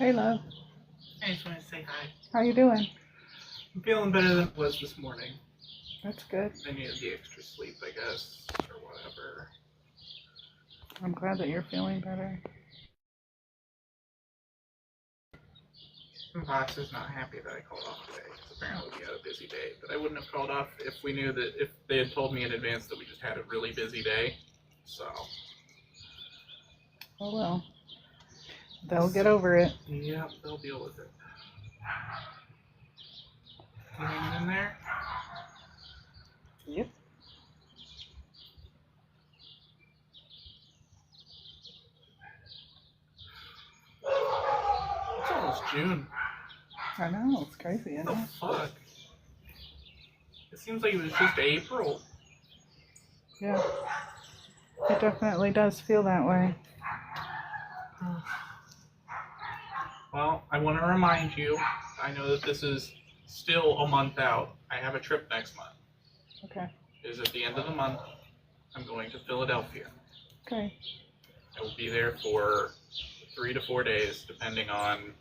Hey, love. I just want to say hi. How you doing? I'm feeling better than it was this morning. That's good. I needed the extra sleep, I guess, or whatever. I'm glad that you're feeling better. My boss is not happy that I called off today, because apparently we had a busy day. But I wouldn't have called off if we knew that, if they had told me in advance that we just had a really busy day. So. Oh well. They'll get over it. Yep, they'll deal with it. You hanging in there? Yep. It's almost June. I know, it's crazy, isn't What the it? fuck? It seems like it was just April. Yeah. It definitely does feel that way. Well, I want to remind you, I know that this is still a month out. I have a trip next month. Okay. It is at the end of the month. I'm going to Philadelphia. Okay. I will be there for 3 to 4 days, depending on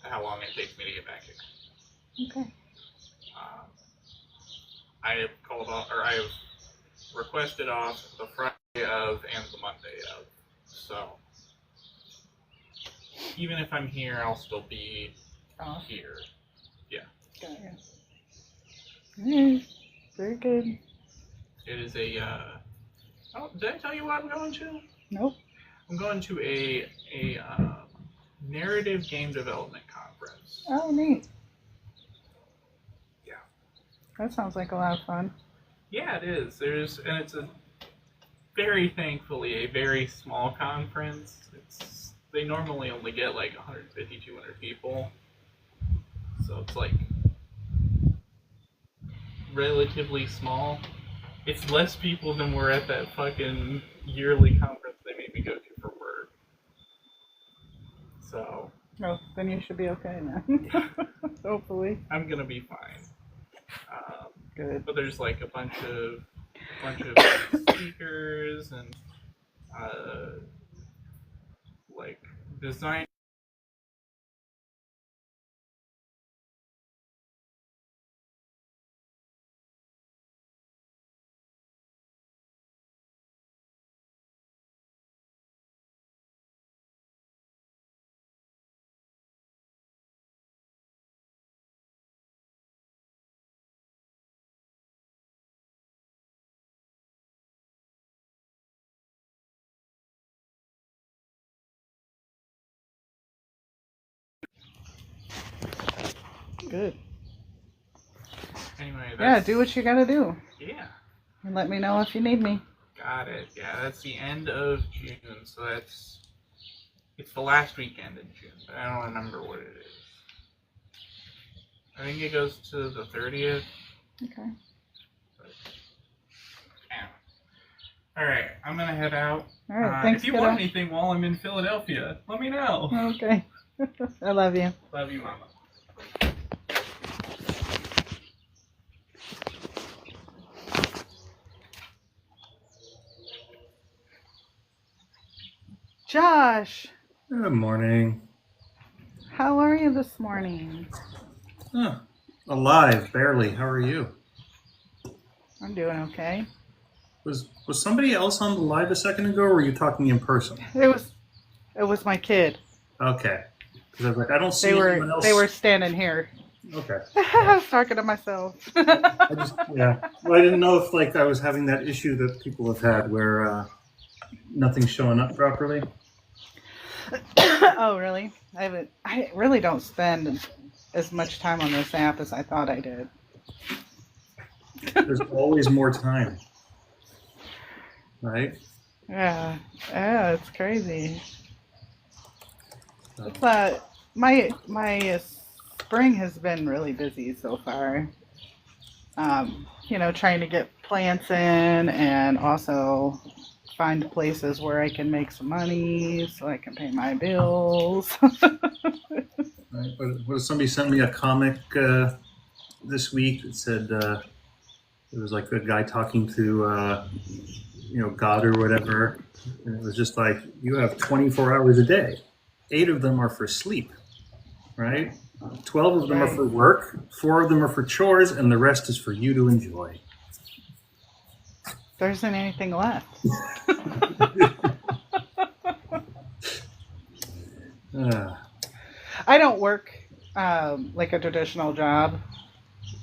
how long it takes me to get back here. Okay. I have called off, or I have requested off the Friday of and the Monday of. So even if I'm here, I'll still be here. Yeah. Got you. Very good. It is a. Oh, did I tell you what I'm going to? Nope. I'm going to a narrative game development conference. Oh, neat. Yeah. That sounds like a lot of fun. Yeah, it is. And it's a very thankfully a very small conference. They normally only get like 150, 200 people. So it's like relatively small. It's less people than were at that fucking yearly conference they made me go to for work. So. Oh, then you should be okay then. Hopefully. I'm gonna be fine. Good. But there's like a bunch of speakers and like design. Good. Anyway, Yeah, do what you gotta do. Yeah. And let me know if you need me. Got it. Yeah, that's the end of June, so it's the last weekend in June, but I don't remember what it is. I think it goes to the 30th. Okay. Yeah. Alright, I'm gonna head out. Alright, thanks, if you kiddo. want anything while I'm in Philadelphia, let me know. Okay. I love you. Love you, Mama. Josh, Good morning. how are you this morning? Alive, barely. How are you? I'm doing okay. Was somebody else on the live a second ago, or were you talking in person? It was my kid. Okay. Because I was like, I don't see They anyone else. were standing here. Okay. I was talking to myself. Yeah. Well, I didn't know if like I was having that issue that people have had where nothing's showing up properly. Oh, really? I really don't spend as much time on this app as I thought I did. There's always more time. Right? Yeah, it's crazy. So, It's my spring has been really busy so far. Trying to get plants in and also find places where I can make some money so I can pay my bills. right. But somebody sent me a comic this week that said it was like a guy talking to God or whatever, and it was just like, you have 24 hours a day. 8 of them are for sleep. right? 12 of them are Right. for work, 4 of them are for chores, and the rest is for you to enjoy. There isn't anything left. Uh, I don't work like a traditional job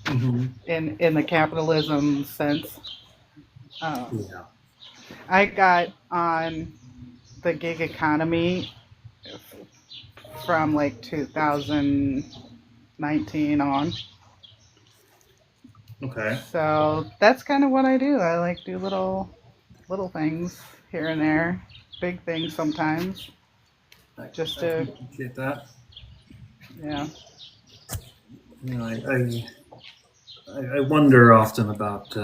mhm. in the capitalism sense. Um, Yeah. I got on the gig economy from like 2019 on. Okay. So that's kind of what I do. I like do little things here and there, big things sometimes, I, just I can to appreciate that. yeah. You know, I wonder often about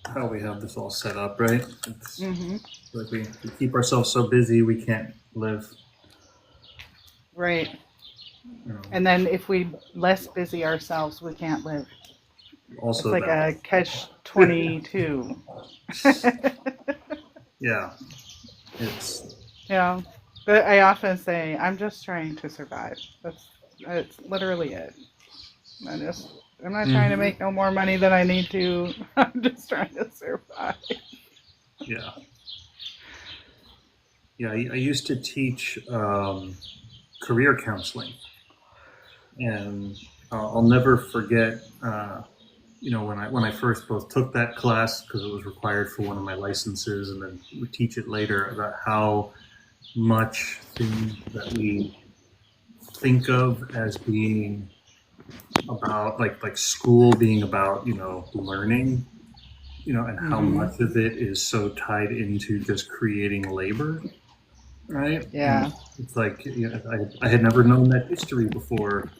how we have this all set up, right? It's Hmm. like we keep ourselves so busy we can't live. Right. You know, And then if we less busy ourselves, we can't live. It's also like that. a catch 22. Yeah. It's Yeah. But I often say I'm just trying to survive. That's literally it. I'm not trying to Mhm. make no more money than I need to. I'm just trying to survive. Yeah. Yeah. I used to teach career counseling, and I'll never forget. When I first both took that class because it was required for one of my licenses, and then would teach it later about how much things that we think of as being about like school being about learning, and how Hmm. much of it is so tied into just creating labor, right? And Yeah. it's like I had never known that history before,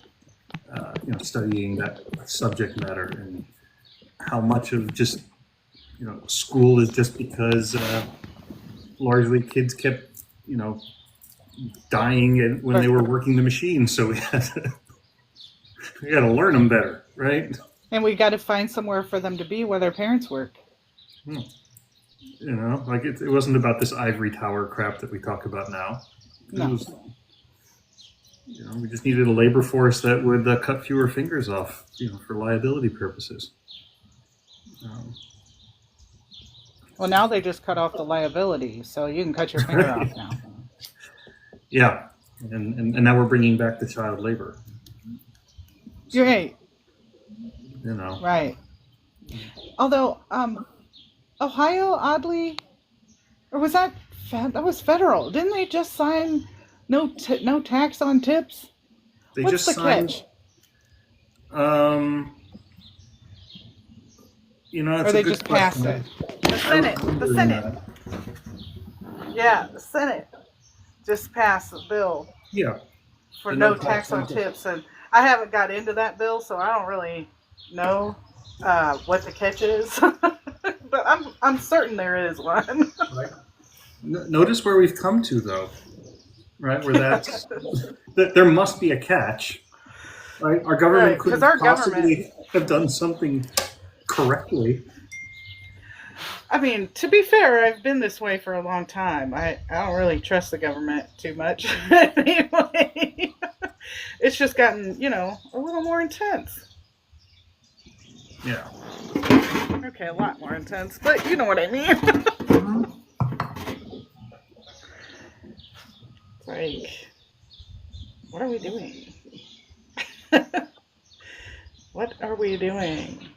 studying that subject matter, and how much of just school is just because largely kids kept dying when they But were working the machine, so we had to learn them better, right? and we got to find somewhere for them to be where their parents work. Hmm. Like it wasn't about this ivory tower crap that we talk about now. It No. was, we just needed a labor force that would cut fewer fingers off, for liability purposes. Um, Well, now they just cut off the liability, so you can cut your finger off right? now. Yeah, and now we're bringing back the child labor. You're So right. you know, Right. Although, Ohio, oddly, or was that was federal? Didn't they just sign no tax on tips? they What's just the signed. catch? Um, Or that's a they good just passed it? question. The I was Senate. The wondering Senate. that. Yeah, the Senate just passed a bill Yeah, for the no no tax tax on on tip. tips, and I haven't got into that bill, so I don't really know what the catch is. But I'm certain there is one. Right. Notice where we've come to, though, right? Where that there must be a catch, right? Our government Right, because couldn't our government. possibly have done something correctly. I mean, to be fair, I've been this way for a long time. I don't really trust the government too much. Anyway, it's just gotten, a little more intense. Yeah. Okay, a lot more intense, but you know what I mean. Mhm. Like, what are we doing? What are we doing?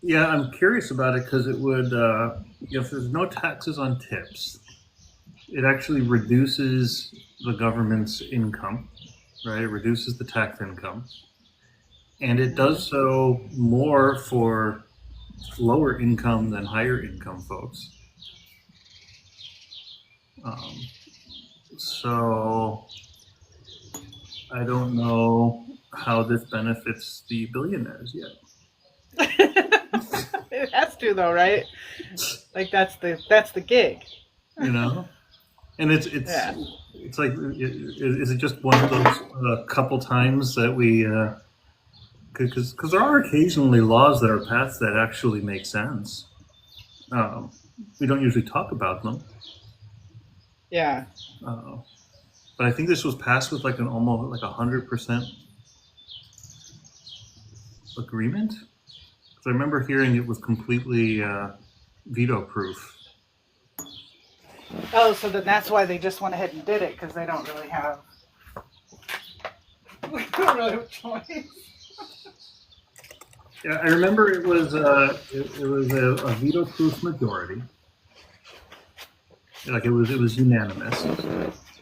Yeah, I'm curious about it because it would, if there's no taxes on tips, it actually reduces the government's income, right? It reduces the tax income, and it does so more for lower income than higher income folks. Um, so I don't know how this benefits the billionaires yet. It has to, though, right? Like that's the gig. You know, and it's Yeah. it's like, is it just one of those couple times that we because there are occasionally laws that are passed that actually make sense. We don't usually talk about them, Yeah. uh, but I think this was passed with like an almost like 100% agreement. Because I remember hearing it was completely veto proof. Oh, so then that's why they just went ahead and did it, because they don't really have a choice. Yeah, I remember it was a veto proof majority. Like it was unanimous.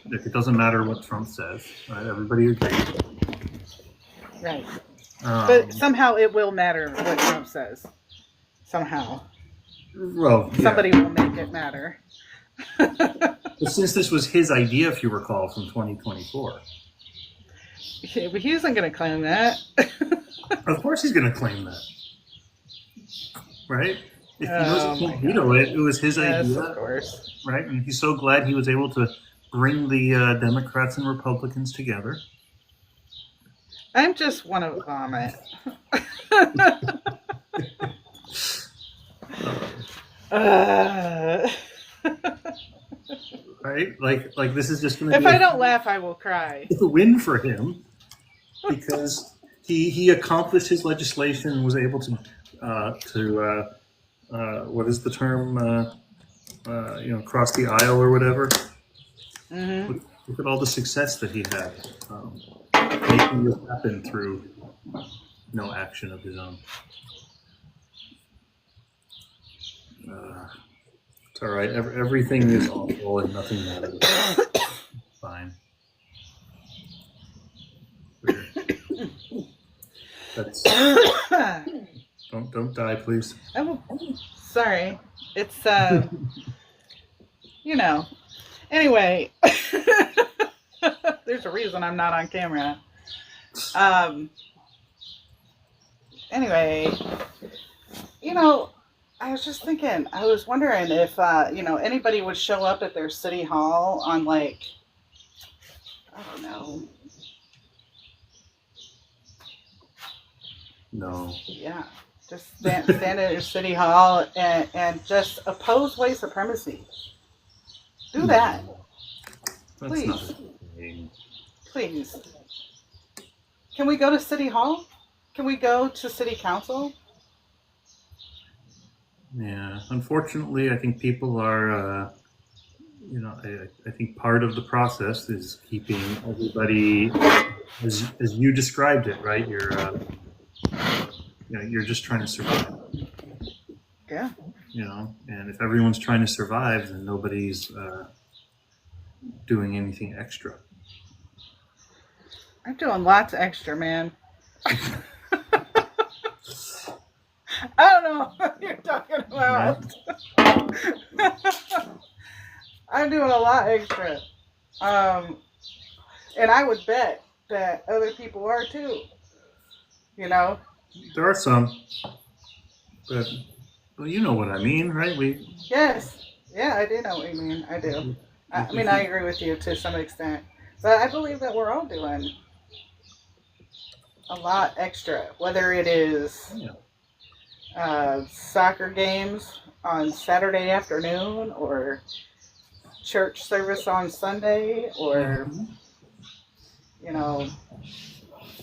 Like it doesn't matter what Trump says, right? Everybody agrees. Right. But somehow it will matter what Trump says. Somehow. Well, yeah. Somebody will make it matter. But since this was his idea, if you recall, from 2024. Yeah, but he isn't going to claim that. Of course he's going to claim that. Right? If he knows he can't veto it, it was his idea. Of course. Right? And he's so glad he was able to bring the Democrats and Republicans together. I'm just want to vomit. Right? Like this is just going to be if I don't laugh, I will cry. It's a win for him because he accomplished his legislation and was able to what is the term? Cross the aisle or whatever. Mm-hmm. Look at all the success that he had, making this happen through no action of his own. It's all right. Everything is awful and nothing matters. Fine. That's don't die, please. Oh, sorry. It's Anyway, there's a reason I'm not on camera. Anyway, I was just thinking, I was wondering if, anybody would show up at their city hall on, I don't know. No. Yeah. Just stand at your city hall and just oppose white supremacy. Do that. That's Please. not a thing. Please. Can we go to city hall? Can we go to city council? Yeah, unfortunately, I think people are, I think part of the process is keeping everybody, as you described it, right? You're just trying to survive. Yeah. And if everyone's trying to survive, then nobody's doing anything extra. I'm doing lots extra, man. I don't know what you're talking about. I'm doing a lot extra. And I would bet that other people are too. There are some, but well, you know what I mean, right? Yes. Yeah, I do know what you mean. I do. I agree with you to some extent. But I believe that we're all doing a lot extra, whether it is soccer games on Saturday afternoon or church service on Sunday or,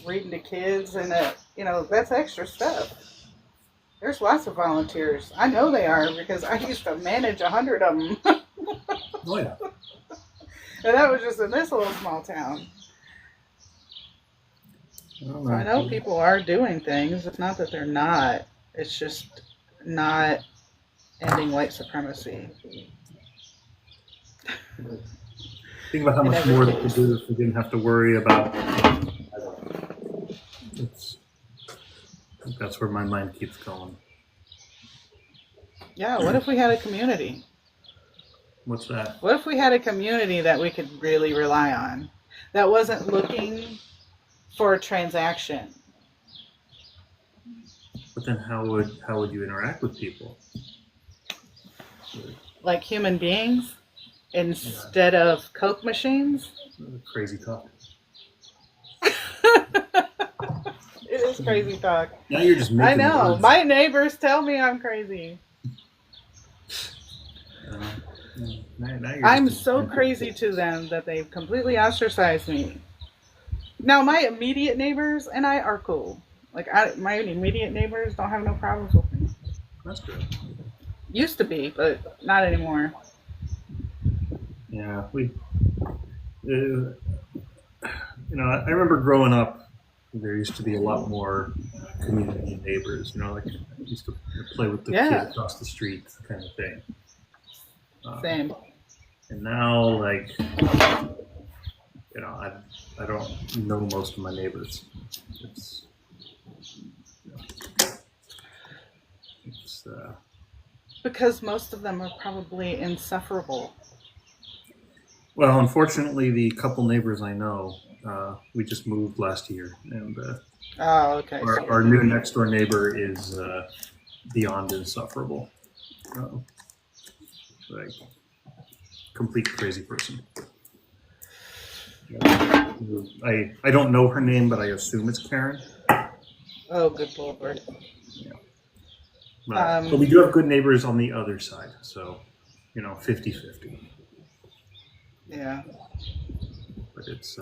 reading to kids and that's extra stuff. There's lots of volunteers. I know they are because I used to manage 100 of them. Oh, yeah. And that was just in this little small town. So I know people are doing things. It's not that they're not. It's just not ending white supremacy. Think about how much more they could do if we didn't have to worry about. That's where my mind keeps going. Yeah, what if we had a community? What's that? What if we had a community that we could really rely on? That wasn't looking for a transaction. But then how would you interact with people? Like human beings instead of Coke machines? Crazy talk. It is crazy talk. Now you're just making I know. words. My neighbors tell me I'm crazy. Now you're I'm just so crazy to them that they've completely ostracized me. Now, my immediate neighbors and I are cool. Like, my immediate neighbors don't have no problems with me. That's good. Used to be, but not anymore. Yeah, I remember growing up, there used to be a lot more community neighbors. Like I used to play with the kid Yeah, across the street, kind of thing. Um, same. and now, like, I don't know most of my neighbors. It's, it's Because most of them are probably insufferable. well, unfortunately, the couple neighbors I know, we just moved last year, and Oh, okay. our new next door neighbor is beyond insufferable. Uh, like, complete crazy person. I don't know her name, but I assume it's Karen. Oh, good lord. Yeah. But Um, we do have good neighbors on the other side, so 50-50. yeah. But it's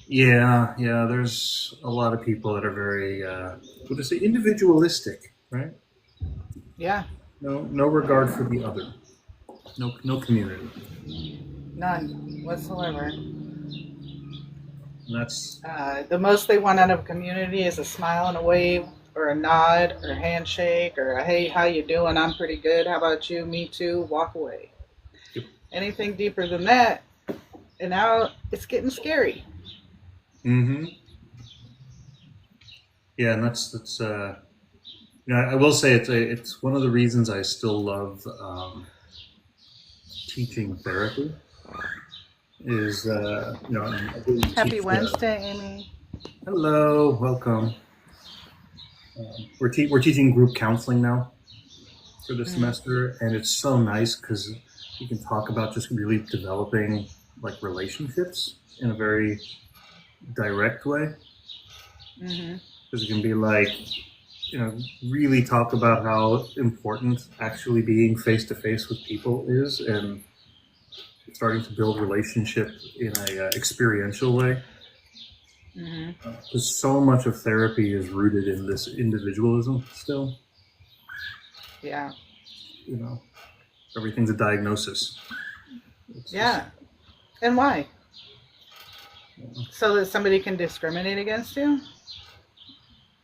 yeah. There's a lot of people that are very what is it, individualistic, right? Yeah. No regard for the other. No community. None whatsoever. And that's The most they want out of a community is a smile and a wave, or a nod, or a handshake, or a hey, how you doing? I'm pretty good. How about you? Me too. Walk away. yep. Anything deeper than that, and now it's getting scary. Mm-hmm. Yeah, and that's I will say it's one of the reasons I still love teaching therapy is I do Happy teach. Wednesday, Amy. Hello, welcome. We're teaching group counseling now for the Mm, semester, and it's so nice because you can talk about just really developing like relationships in a very direct way. mm-hmm. Because it can be like really talk about how important actually being face to face with people is, and starting to build relationship in a experiential way. Mm-hmm. Because so much of therapy is rooted in this individualism still. Yeah. You know, everything's a diagnosis. It's just, Yeah. And why? So that somebody can discriminate against you?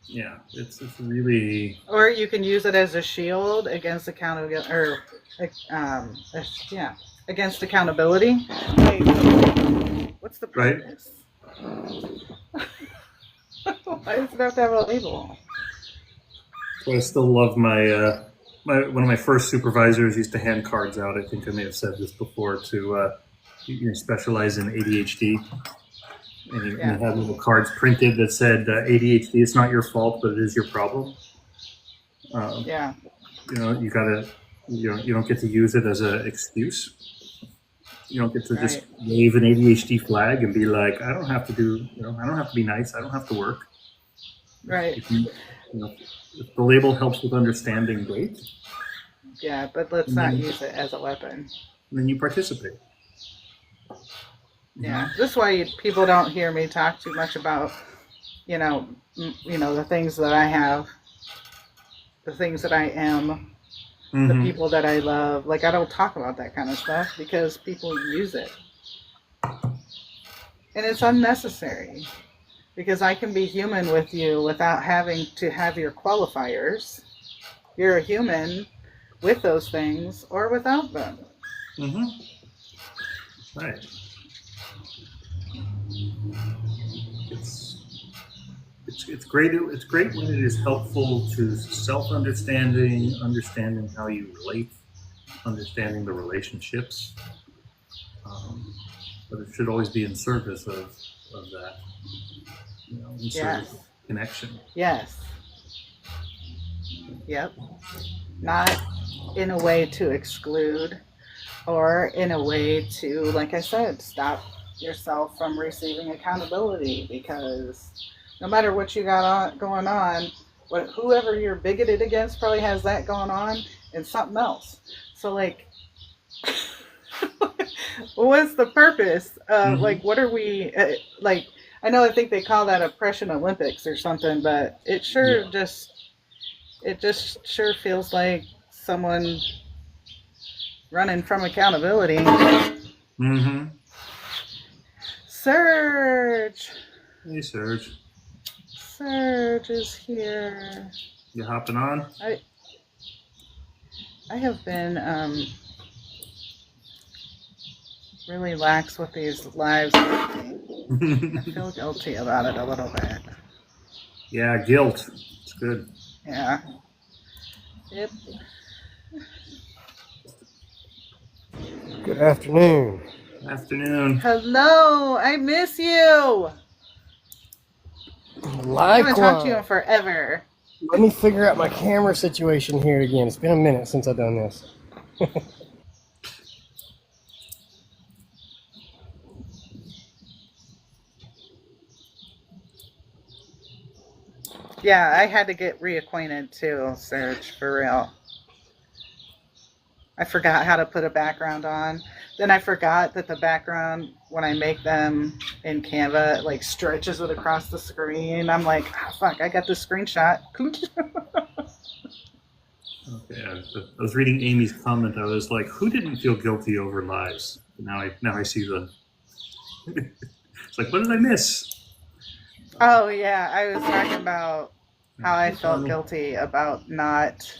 yeah, it's really Or you can use it as a shield against yeah, against accountability. Wait, what's the right. purpose? Why does it have to have a label? So I still love my one of my first supervisors used to hand cards out. I think I may have said this before to specialize in ADHD, and Yeah, he had little cards printed that said ADHD is not your fault, but it is your problem. Um, yeah, you gotta you don't get to use it as an excuse. You don't get to just right, wave an ADHD flag and be like, I don't have to do, I don't have to be nice. I don't have to work. right. If if the label helps with understanding, great. Yeah, but let's And not then, use it as a weapon. you participate. Yeah, this is why people don't hear me talk too much about, the things that I have, the things that I am, the Mm-hmm. people that I love. Like, I don't talk about that kind of stuff because people use it. And it's unnecessary because I can be human with you without having to have your qualifiers. You're a human with those things or without them. Mm-hmm. Right. It's it's great. It's great when it is helpful to understanding how you relate, understanding the relationships. Um, but it should always be in service of that, in service Yes. of connection. Yes. Yep. Not in a way to exclude or in a way to, like I said, stop yourself from receiving accountability because no matter what you got going on, whoever you're bigoted against probably has that going on and something else. So, like, What's the purpose? Hmm. Like, what are we like? I think they call that oppression Olympics or something, but Yeah. it just sure feels like someone running from accountability. Hmm. Surge, Hey, Serge, Surge is here. you hopping on? I I have been really lax with these lives lately. I feel guilty about it a little bit. Yeah, guilt. It's good. Yeah. Yep. Good afternoon. Afternoon. Hello, I miss you. I haven't talked to you in Likewise. forever. Let me figure out my camera situation here again. It's been a minute since I've done this. Yeah, I had to get reacquainted too, Serge, for real. I forgot how to put a background on. Then I forgot that the background, when I make them in Canva, it like stretches it across the screen. I'm like, oh, fuck, I got this screenshot. Okay, I was reading Amy's comment. I was like, "Who didn't feel guilty over lives?" Now I see the. It's like, what did I miss? Oh, yeah, I was talking about how I Hey, felt Carmen. guilty about not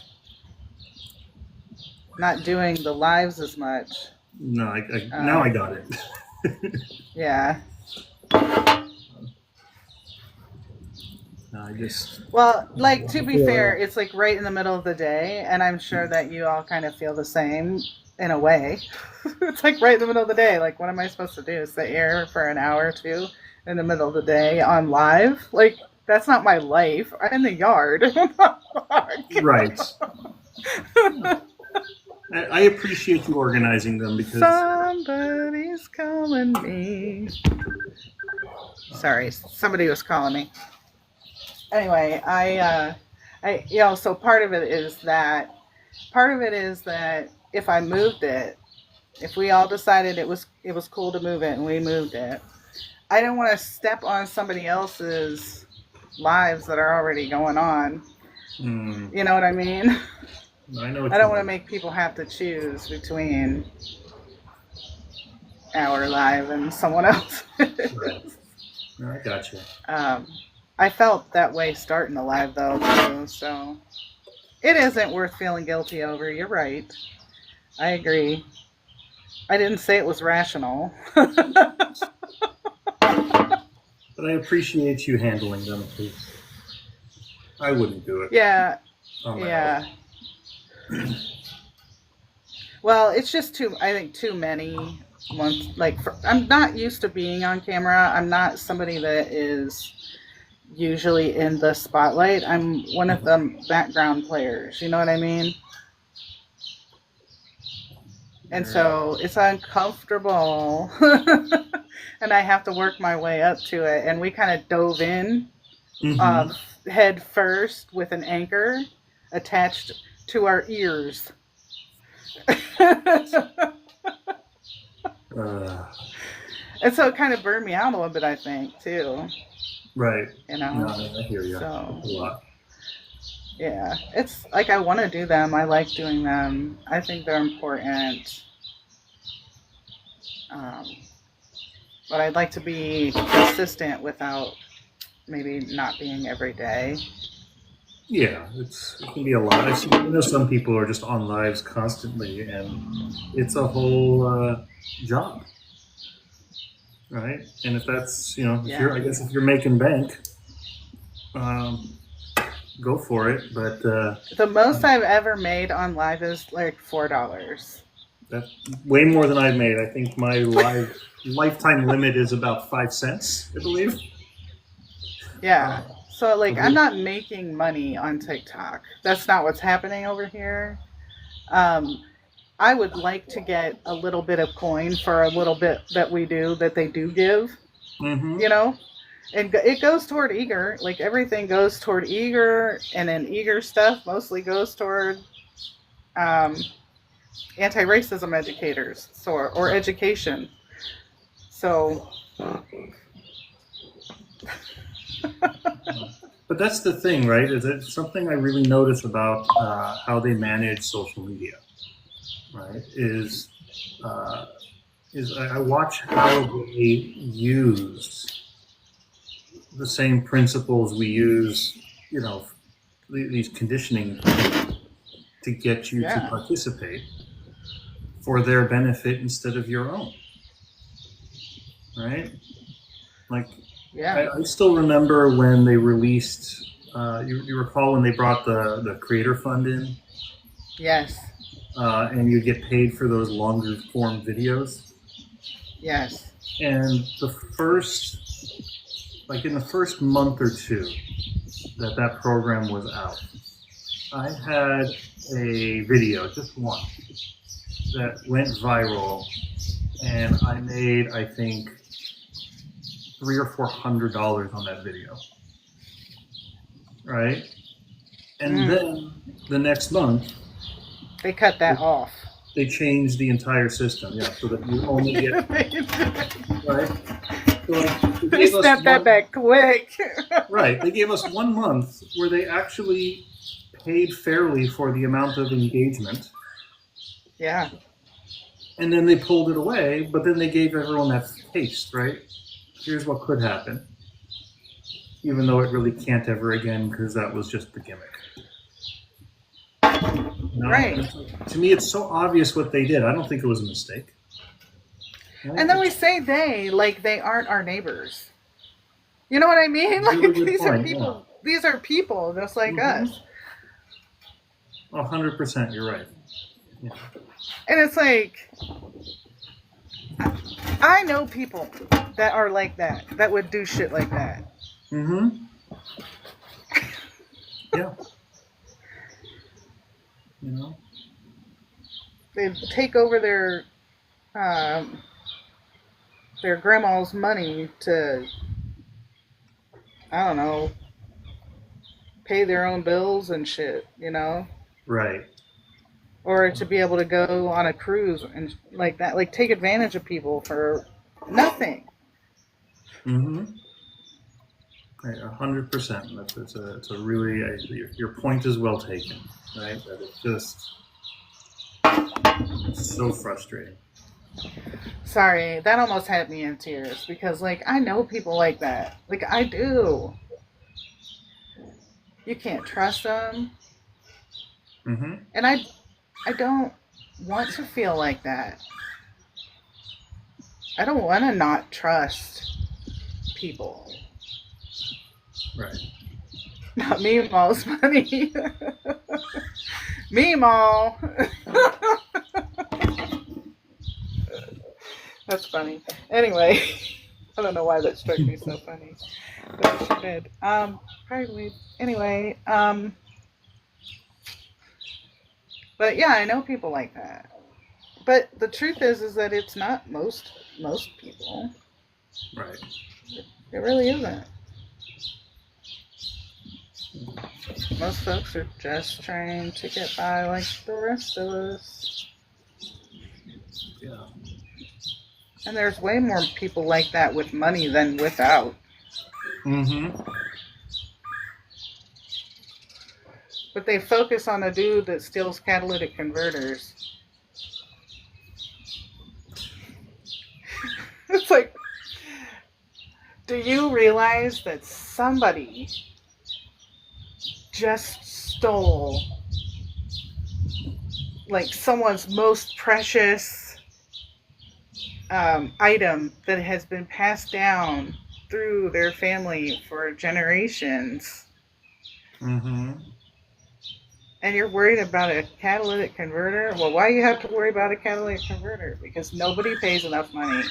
doing the lives as much. No, now I Um, got it. yeah. No, I just Well, like to I be feel fair, that. it's like right in the middle of the day, and I'm sure that you all kind of feel the same in a way. It's like right in the middle of the day. Like, what am I supposed to do? Sit here for an hour or two in the middle of the day on live? Like, that's not my life. I'm in the yard. right. I appreciate you organizing them because Somebody's calling me. Sorry, somebody was calling me. Anyway, so part of it is that if I moved it, if we all decided it was cool to move it and we moved it, I don't want to step on somebody else's lives that are already going on. mm, You know what I mean? I know I what you don't want to mean. make people have to choose between our life and someone else. Right. No, I got you. um, I felt that way starting the live though too, so it isn't worth feeling guilty over. You're right. I agree. I didn't say it was rational. But I appreciate you handling them because I wouldn't do it Yeah, on my own. yeah. Well, it's just too. I think too many months. I'm not used to being on camera. I'm not somebody that is usually in the spotlight. I'm one of the background players. You know what I mean? And Right. so it's uncomfortable, and I have to work my way up to it. And we kind of dove in Mm-hmm. head first with an anchor attached to our ears. Uh, And so it kind of burned me out a little bit, I think, too. right. You No, know? I hear you. So, That's a lot. yeah. It's like I want to do them. I like doing them. I think they're important. Um, but I'd like to be consistent without maybe not being every day. Yeah, it can be a lot. I know some people are just on lives constantly, and it's a whole job, right? And if that's if Yeah. you're I guess if you're making bank, um, go for it. But The most I've ever made on live is like $4. that's way more than I've made. I think my lifetime limit is about 5 cents, I believe. Yeah. Uh, So like I'm okay. not making money on TikTok. That's not what's happening over here. Um, I would like to get a little bit of coin for a little bit that we do that they do give, Mm-hmm. you know? And it goes toward eager. Like everything goes toward eager, and then eager stuff mostly goes toward um, anti-racism educators, or education. So, But that's the thing, right? Is it something I really notice about how they manage social media, right? Is I watch how they use the same principles we use, these conditioning to get you to yeah, participate for their benefit instead of your own, right? Like, yeah, I still remember when they released. You recall when they brought the creator fund in, yes, and you get paid for those longer form videos. yes. And in the first month or two that program was out, I had a video, just one, that went viral, and I made, I think, $300 or $400 on that video, right? And then the next month, They cut that off. they changed the entire system, yeah, so that you only get right. So like, They snapped that back quick. Right, they gave us 1 month where they actually paid fairly for the amount of engagement, Yeah, and then they pulled it away. But then they gave everyone that taste, right? Here's what could happen, even though it really can't ever again because that was just the gimmick. right. To me, it's so obvious what they did. I don't think it was a mistake. Right? And then we say they like they aren't our neighbors. You know what I mean? Like Really good these are point, people. Yeah. These are people just like us. 100%, you're right. Yeah. And it's like I know people that are like that would do shit like that. Mm-hmm. Yeah. They take over their grandma's money to, I don't know, pay their own bills and shit, Right. or to be able to go on a cruise and like that, like take advantage of people for nothing. Mm-hmm. Right, 100%. It's a really your point is well taken. Right, that it's just so frustrating. Sorry, that almost had me in tears because, like, I know people like that. Like, I do. You can't trust them, Mm-hmm. and I don't want to feel like that. I don't want to not trust people. Right. Not Meemaw's money. Meemaw. That's funny. Anyway, I don't know why that struck me so funny. But she did. Probably. Anyway, but yeah, I know people like that. But the truth is that it's not most people. Right. It really isn't. Most folks are just trying to get by like the rest of us. Yeah. And there's way more people like that with money than without. Mm-hmm. But they focus on a dude that steals catalytic converters. It's like, do you realize that somebody just stole like someone's most precious item that has been passed down through their family for generations? Mm-hmm. And you're worried about a catalytic converter? Well, why do you have to worry about a catalytic converter? Because nobody pays enough money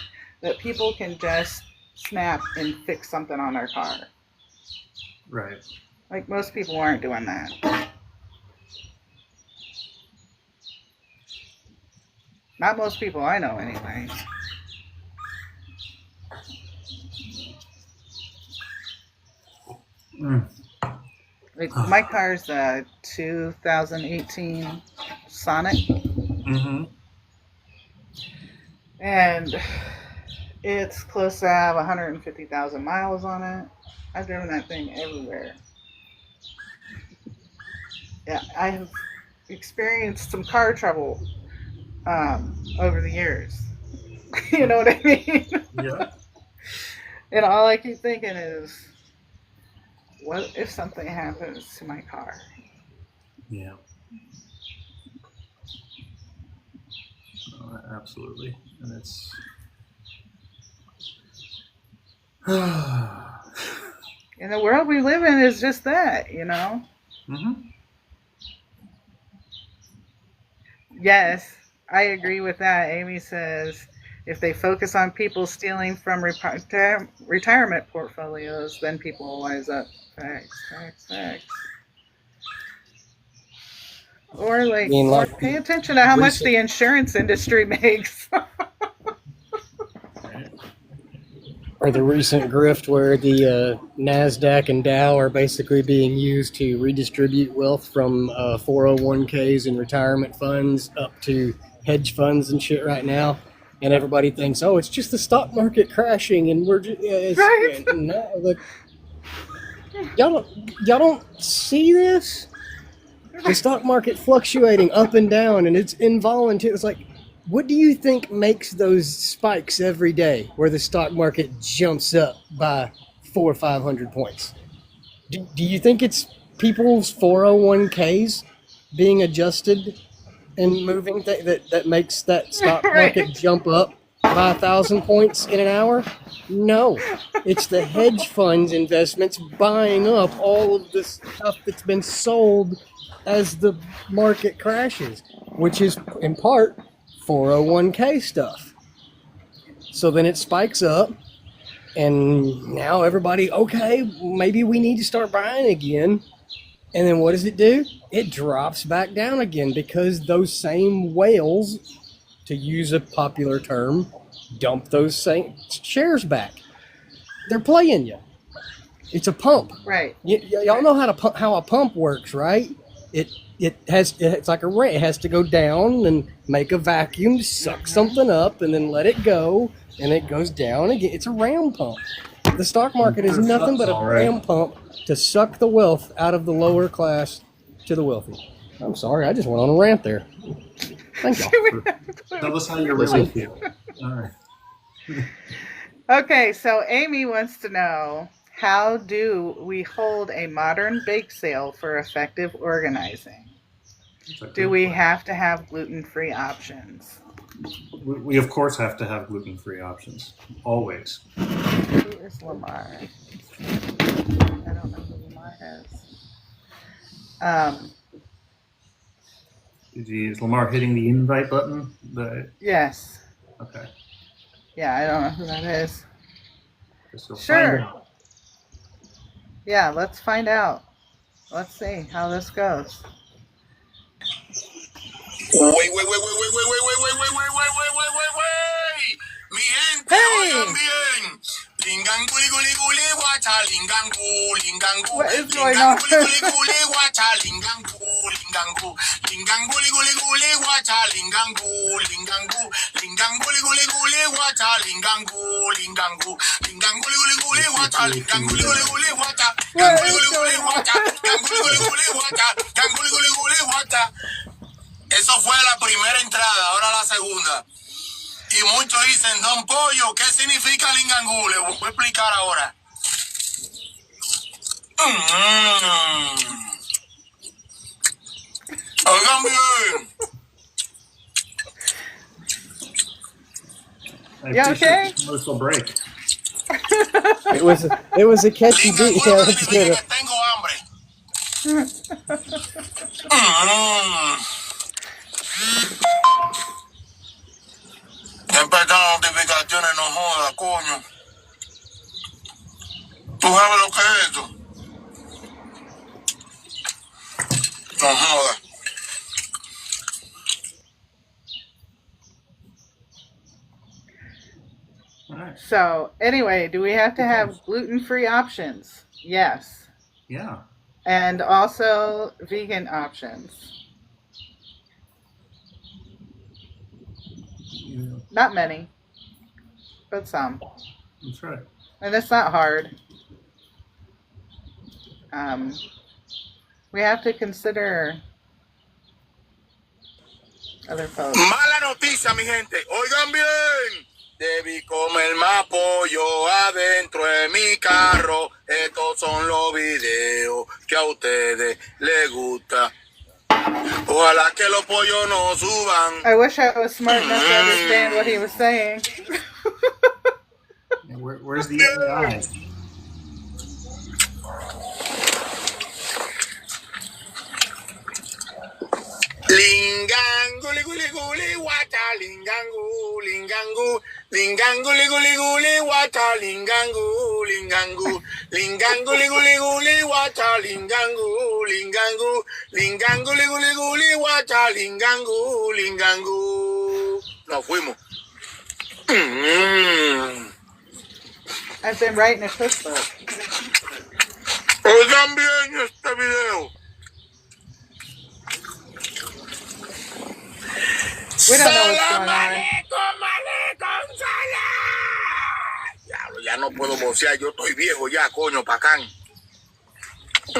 that people can just snap and fix something on their car. Right. Like, most people aren't doing that. Not most people I know, anyway. Mm. Like, my car's a 2018 Sonic. Mm-hmm. And it's close to have 150,000 miles on it. I've driven that thing everywhere. Yeah, I have experienced some car trouble over the years. You know what I mean? Yeah. And all I keep thinking is, what if something happens to my car? Yeah. Absolutely. And it's. And the world we live in is just that, you know? Mm-hmm. Yes, I agree with that. Amy says if they focus on people stealing from retirement portfolios, then people will wise up. Facts, facts, facts. Or Being or like pay the attention to how much recent the insurance industry makes. Right. or the recent grift where the Nasdaq and Dow are basically being used to redistribute wealth from 401ks and retirement funds up to hedge funds and shit right now. And everybody thinks, oh, it's just the stock market crashing, and we're just Right? no, look, y'all don't see this. The stock market fluctuating up and down, and it's involuntary. It's like, what do you think makes those spikes every day where the stock market jumps up by 400 or 500 points? Do you think it's people's 401ks being adjusted and moving that makes that stock market Right. jump up by 1,000 points in an hour? No, it's the hedge funds investments buying up all of this stuff that's been sold as the market crashes, which is in part 401k stuff. So then it spikes up, and now everybody, okay, maybe we need to start buying again. And then what does it do? It drops back down again because those same whales, to use a popular term, dump those same shares back. They're playing you. It's a pump. Right. Y'all know how a pump works, right? It's like a ray. It has to go down and make a vacuum, suck something up, and then let it go, and it goes down again. It's a ram pump. The stock market is nothing but a ram pump to suck the wealth out of the lower class to the wealthy. I'm sorry, I just went on a rant there. Thank you. Tell us how you really feel. All right. Okay, so Amy wants to know, how do we hold a modern bake sale for effective organizing? Do we have to have gluten-free options? We of course have to have gluten-free options, always. Who is Lamar? I don't know who Lamar is. Is Lamar hitting the invite button? Yes. Okay. Yeah, I don't know who that is. Guess you'll Sure. find out. Yeah, let's find out. Let's see how this goes. Wait. Mi gente, oigan bien. Lingan culi culi culi guacha, lingan cu, lingan cu. What is going on? Lingan culi culi culi guacha, lingan cu, lingan cu. Lingan culi culi culi guacha, lingan cu, lingan cu. Lingan culi culi culi guacha, lingan cu, lingan cu. Lingan culi culi culi guacha, lingan culi culi culi guacha. Gan culi culi culi guacha, gan culi culi culi guacha, gan culi culi culi guacha. Eso fue la primera entrada, ahora la segunda. Y muchos dicen, Don Pollo, ¿qué significa lingangú? Le voy a explicar ahora. Oigan bien. I You appreciate okay? the commercial break. It was a catchy beat. Lingangú Yeah, no that's significa good. que tengo hambre. Empezaron notificaciones, no joda, coño. ¿Tú sabes lo que es esto? No joda. All right. So, anyway, do we have to have gluten-free options? Yes. Yeah. And also vegan options. Not many, but some. That's right. And it's not hard. We have to consider other folks. Mala noticia, mi gente. Oigan bien. Debí comer más pollo adentro de mi carro. Estos son los videos que a ustedes les gusta. Ojalá que los pollos no suban. I wish I was smart enough to understand what he was saying. Where's the AI? Lingangu, liguli, guli, wata, lingangu, lingangu, lingangu, liguli, guli, wata, lingangu, lingangu, lingangu, liguli, guli, wata, lingangu, lingangu, lingangu, liguli, guli, wata, lingangu, lingangu. Nos fuimos. I've been writing a cookbook. Oigan bien este video. We don't know what's going on. Diablo, ya no puedo vocear, yo estoy viejo ya, coño, pacán. I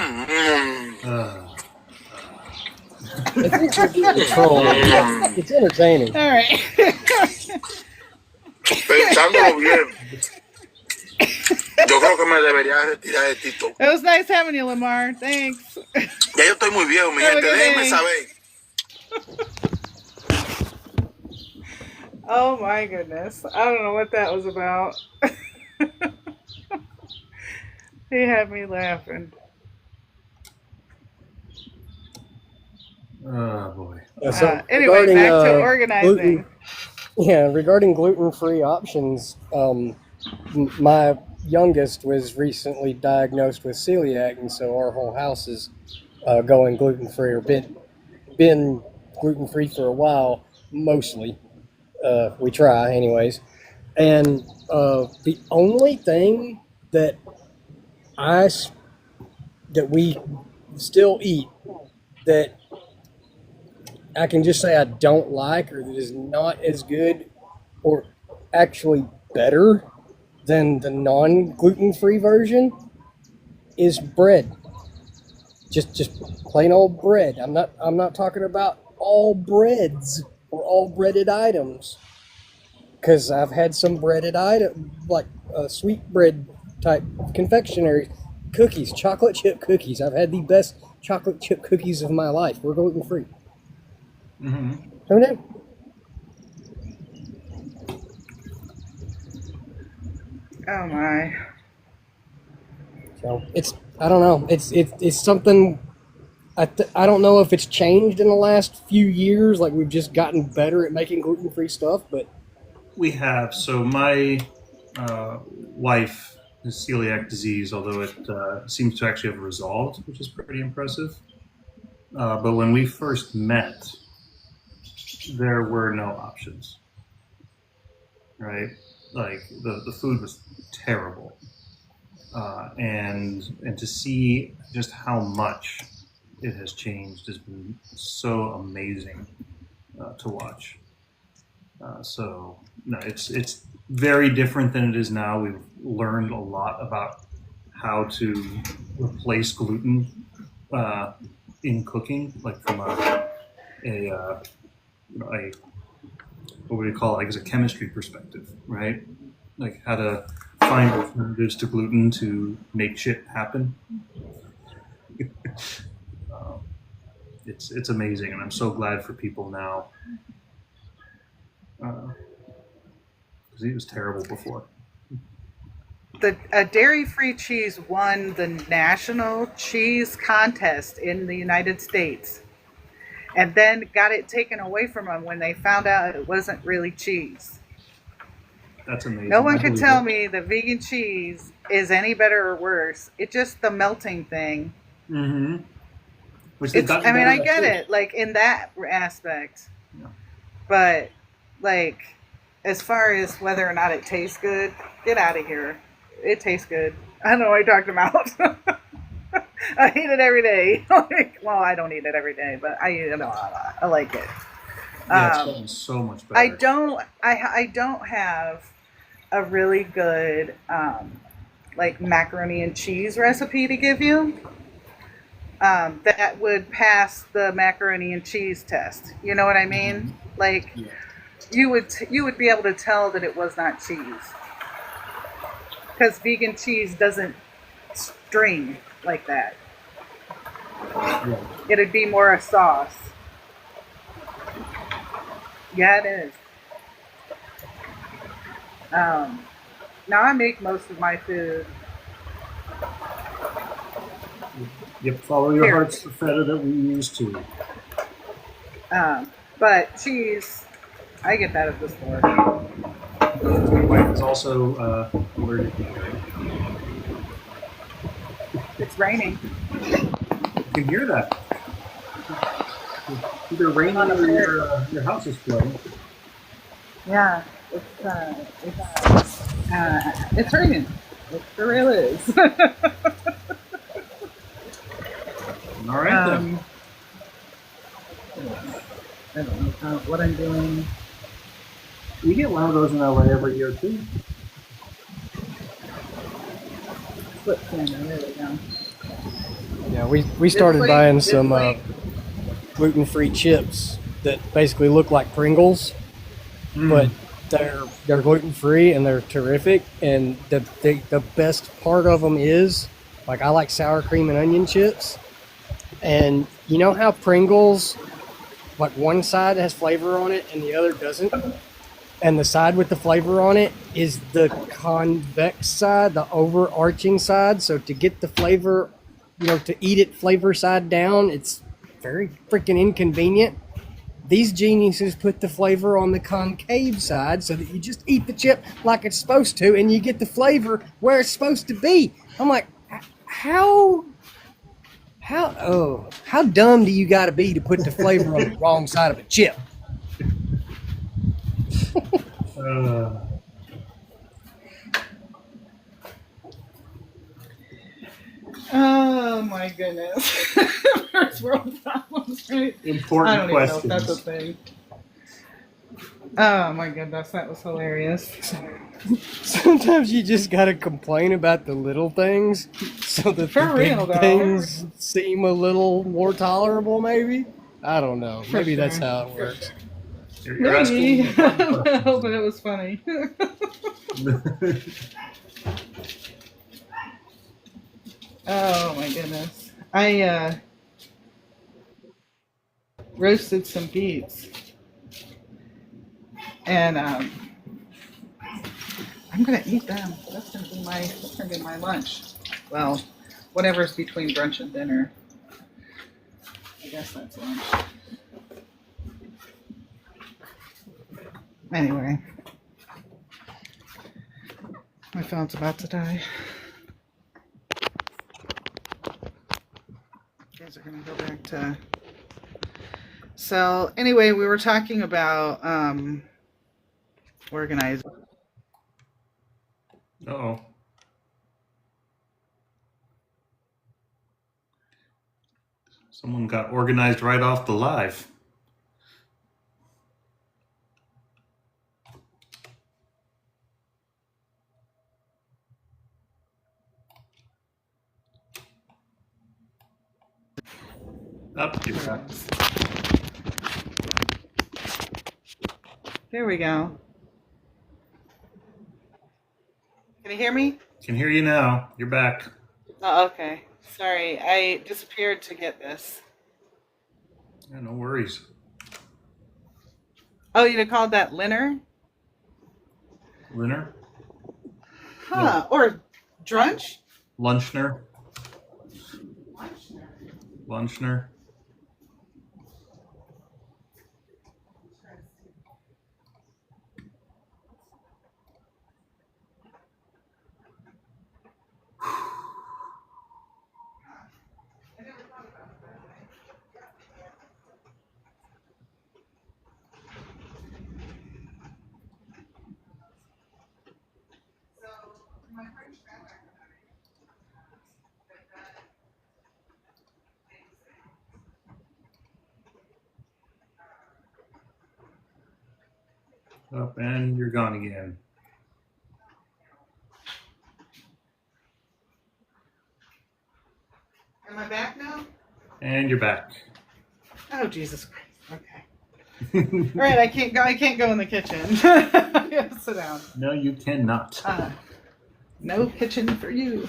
think you're being trolled. It's entertaining. All right. Pensándolo bien. Yo creo que me debería retirar de TikTok. It was nice having you, Lamar. Thanks. Ya yo estoy muy viejo, mi Have a gente, good déjenme day. saber. Oh my goodness. I don't know what that was about. He had me laughing. Oh boy. So Anyway, regarding, back to organizing. regarding gluten-free options, my youngest was recently diagnosed with celiac, and so our whole house is going gluten-free, or been gluten-free for a while, mostly. We try, anyways. And the only thing that that we still eat that I can just say I don't like, or that is not as good, or actually better than the non-gluten-free version, is bread. Just plain old bread. I'm not talking about all breads or all breaded items, because I've had some breaded item, like sweet bread type confectionery cookies, chocolate chip cookies. I've had the best chocolate chip cookies of my life. We're gluten-free. Mm-hmm. Who knew? Oh my. So I don't know. It's something. I don't know if it's changed in the last few years. Like, we've just gotten better at making gluten-free stuff, but We have. So my wife has celiac disease, although it seems to actually have resolved, which is pretty impressive. But when we first met, there were no options, right? Like the food was terrible, and to see just how much it has changed has been so amazing to watch. So no, it's very different than it is now. We've learned a lot about how to replace gluten in cooking, like from a what would you call it? Like, as a chemistry perspective, right? Like how to find alternatives to gluten to make shit happen. It's amazing, and I'm so glad for people now. Because it was terrible before. A dairy-free cheese won the national cheese contest in the United States, and then got it taken away from them when they found out it wasn't really cheese. That's amazing. No one I could believe tell it. me that vegan cheese is any better or worse. It's just the melting thing. Mm-hmm. Which they've It's, gotten I mean, better I at get too. it, like, in that aspect. Yeah. But, like, as far as whether or not it tastes good, get out of here. It tastes good. I don't know what you're talking about. I eat it every day. Well, I don't eat it every day, but I like it. Yeah, it's Um, gotten so much I better. don't. I don't have a really good like macaroni and cheese recipe to give you that would pass the macaroni and cheese test. You know what I mean? Mhm. Like Yeah. you would be able to tell that it was not cheese because vegan cheese doesn't string like that. Yeah. It'd be more a sauce. Yeah, it is. Um, now I make most of my food Yep. Follow your here, heart's the fetter that we used to. but cheese I get that at the store. My wife is also allergic to dairy. It's raining You can hear that. Either on raining a or bit. your house is flooding. Yeah, it's raining. It for real is. All right then. um, I don't know what I'm doing. We get one of those in LA every year too. Flip camera. There we go. Yeah, we It's started like buying it's some like gluten-free chips that basically look like Pringles, but Mm. they're gluten-free and they're terrific. And the best part of them is, like, I like sour cream and onion chips. And you know how Pringles, like, one side has flavor on it and the other doesn't? And the side with the flavor on it is the convex side, the overarching side. So to get the flavor, to eat it flavor side down, it's very freaking inconvenient. These geniuses put the flavor on the concave side so that you just eat the chip like it's supposed to and you get the flavor where it's supposed to be. I'm like, how how dumb do you got to be to put the flavor on the wrong side of a chip? Uh, oh my goodness. First world problems, right? I important don't even know if that's a questions. thing. Oh my goodness, that was hilarious. Sometimes you just gotta complain about the little things so that the For real big though. things seem a little more tolerable, maybe? I don't know. For Maybe that's sure. how it works. You're asking Maybe. important But questions. it was funny. Oh my goodness. I roasted some beets and I'm gonna eat them. That's gonna be my lunch. Well, whatever's between brunch and dinner. I guess that's lunch. Anyway, my phone's about to die. You guys are gonna go back to. So anyway, we were talking about organizing. Uh-oh. Someone got organized right off the live. Up, you're back. There we go. Can you hear me? Can hear you now. You're back. Oh, okay. Sorry, I disappeared to get this. Yeah, no worries. Oh, you called that Linner? Linner? No. Huh? Or Drunch? Lunchner? Lunchner? Up and you're gone again. Am I back now? And you're back. Oh, Jesus Christ. Okay. All right, I can't go in the kitchen. I gotta sit down. No, you cannot. No kitchen for you.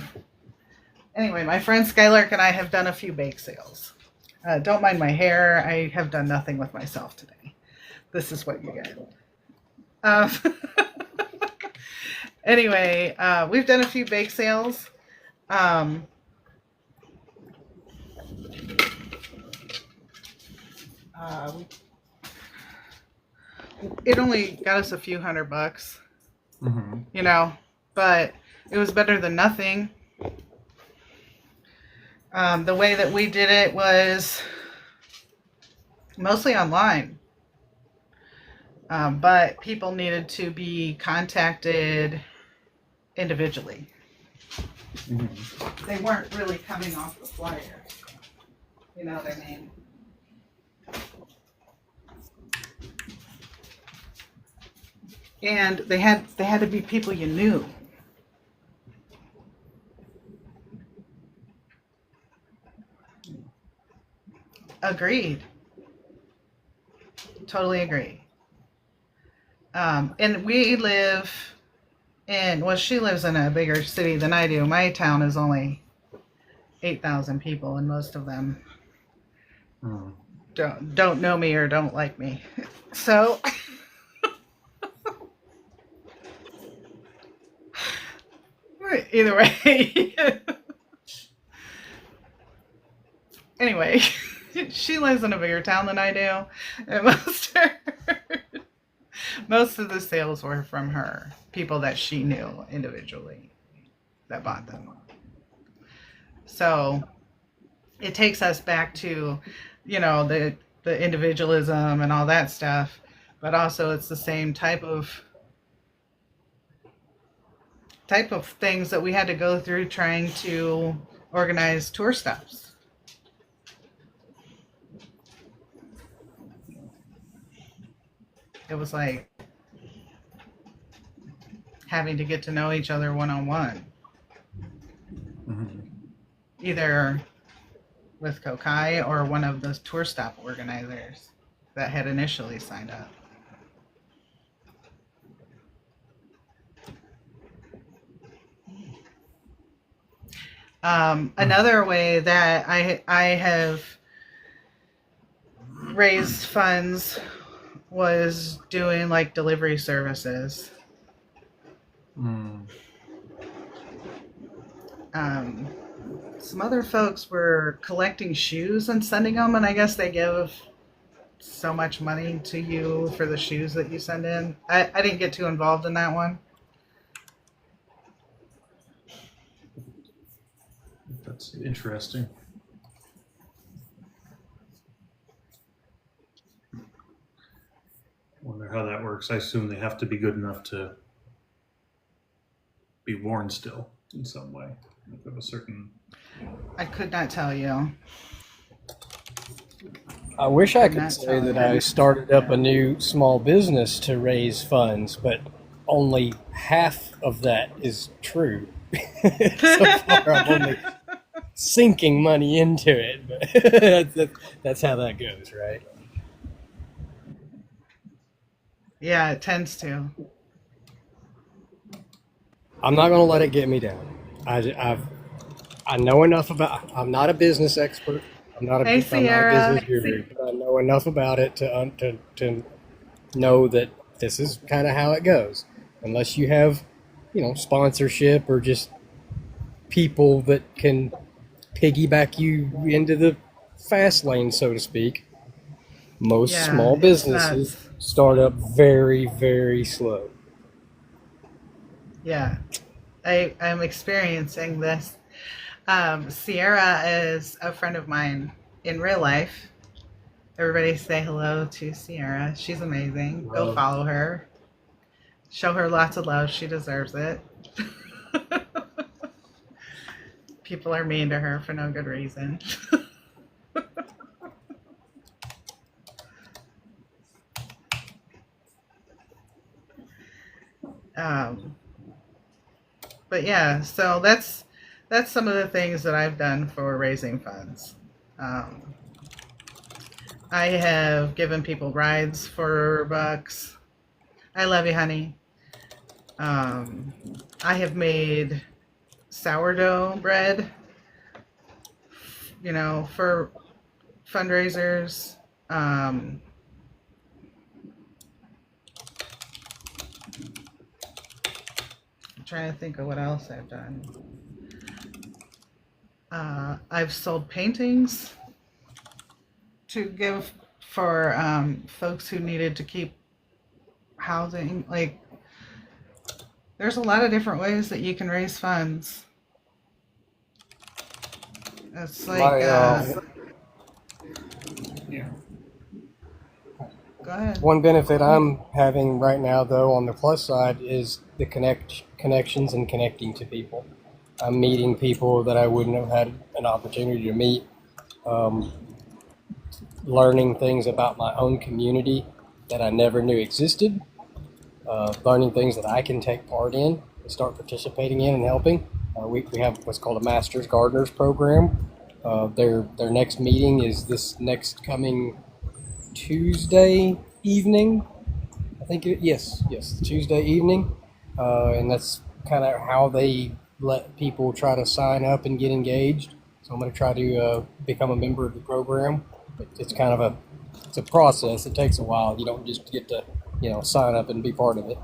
Anyway, my friend Skylark and I have done a few bake sales. Don't mind my hair. I have done nothing with myself today. This is what you get. Anyway, we've done a few bake sales. It only got us a few $100, you know, but it was better than nothing. The way that we did it was mostly online, but people needed to be contacted individually. They weren't really coming off the flyer. You know what I mean? And they had to be people you knew. Agreed. Totally agree. And we live she lives in a bigger city than I do. My town is only 8,000 people, and most of them don't know me or don't like me. So either way. Anyway, she lives in a bigger town than I do, and most of the sales were from her, people that she knew individually that bought them. So it takes us back to, you know, the individualism and all that stuff, but also it's the same type of things that we had to go through trying to organize tour stops. It was like having to get to know each other one-on-one. Either with Kokai or one of those tour stop organizers that had initially signed up. Another way that I have raised funds was doing like delivery services. Some other folks were collecting shoes and sending them, and I guess they give so much money to you for the shoes that you send in. I didn't get too involved in that one. That's interesting. Wonder how that works. I assume they have to be good enough to be worn still in some way. Of a certain. I could not tell you. I wish I could say that I started up a new small business to raise funds, but only half of that is true. So far, I'm only sinking money into it, but that's how that goes, right? Yeah, it tends to. I'm not going to let it get me down. I know enough about. I'm not a business expert. I'm not a business guru, but I know enough about it to know that this is kind of how it goes. Unless you have, sponsorship or just people that can piggyback you into the fast lane, so to speak. Most small businesses start up very, very slow. Yeah, I'm experiencing this. Sierra is a friend of mine in real life. Everybody say hello to Sierra. She's amazing. Go follow her. Show her lots of love. She deserves it. People are mean to her for no good reason. But yeah, so that's some of the things that I've done for raising funds. Um, I have given people rides for bucks. I love you, honey. Um, I have made sourdough bread, for fundraisers. I'm trying to think of what else I've done. I've sold paintings to give for folks who needed to keep housing. Like, there's a lot of different ways that you can raise funds. It's like, My Yeah. go ahead. one benefit I'm having right now, though, on the plus side, is the connections and connecting to people. I'm meeting people that I wouldn't have had an opportunity to meet. Um, Learning things about my own community that I never knew existed. Learning things that I can take part in and start participating in and helping. We have what's called a Master's Gardeners program. Their next meeting is this next coming Tuesday evening. I think yes, Tuesday evening, and that's kind of how they let people try to sign up and get engaged. So I'm going to try to become a member of the program. It's kind of it's a process. It takes a while. You don't just get to sign up and be part of it.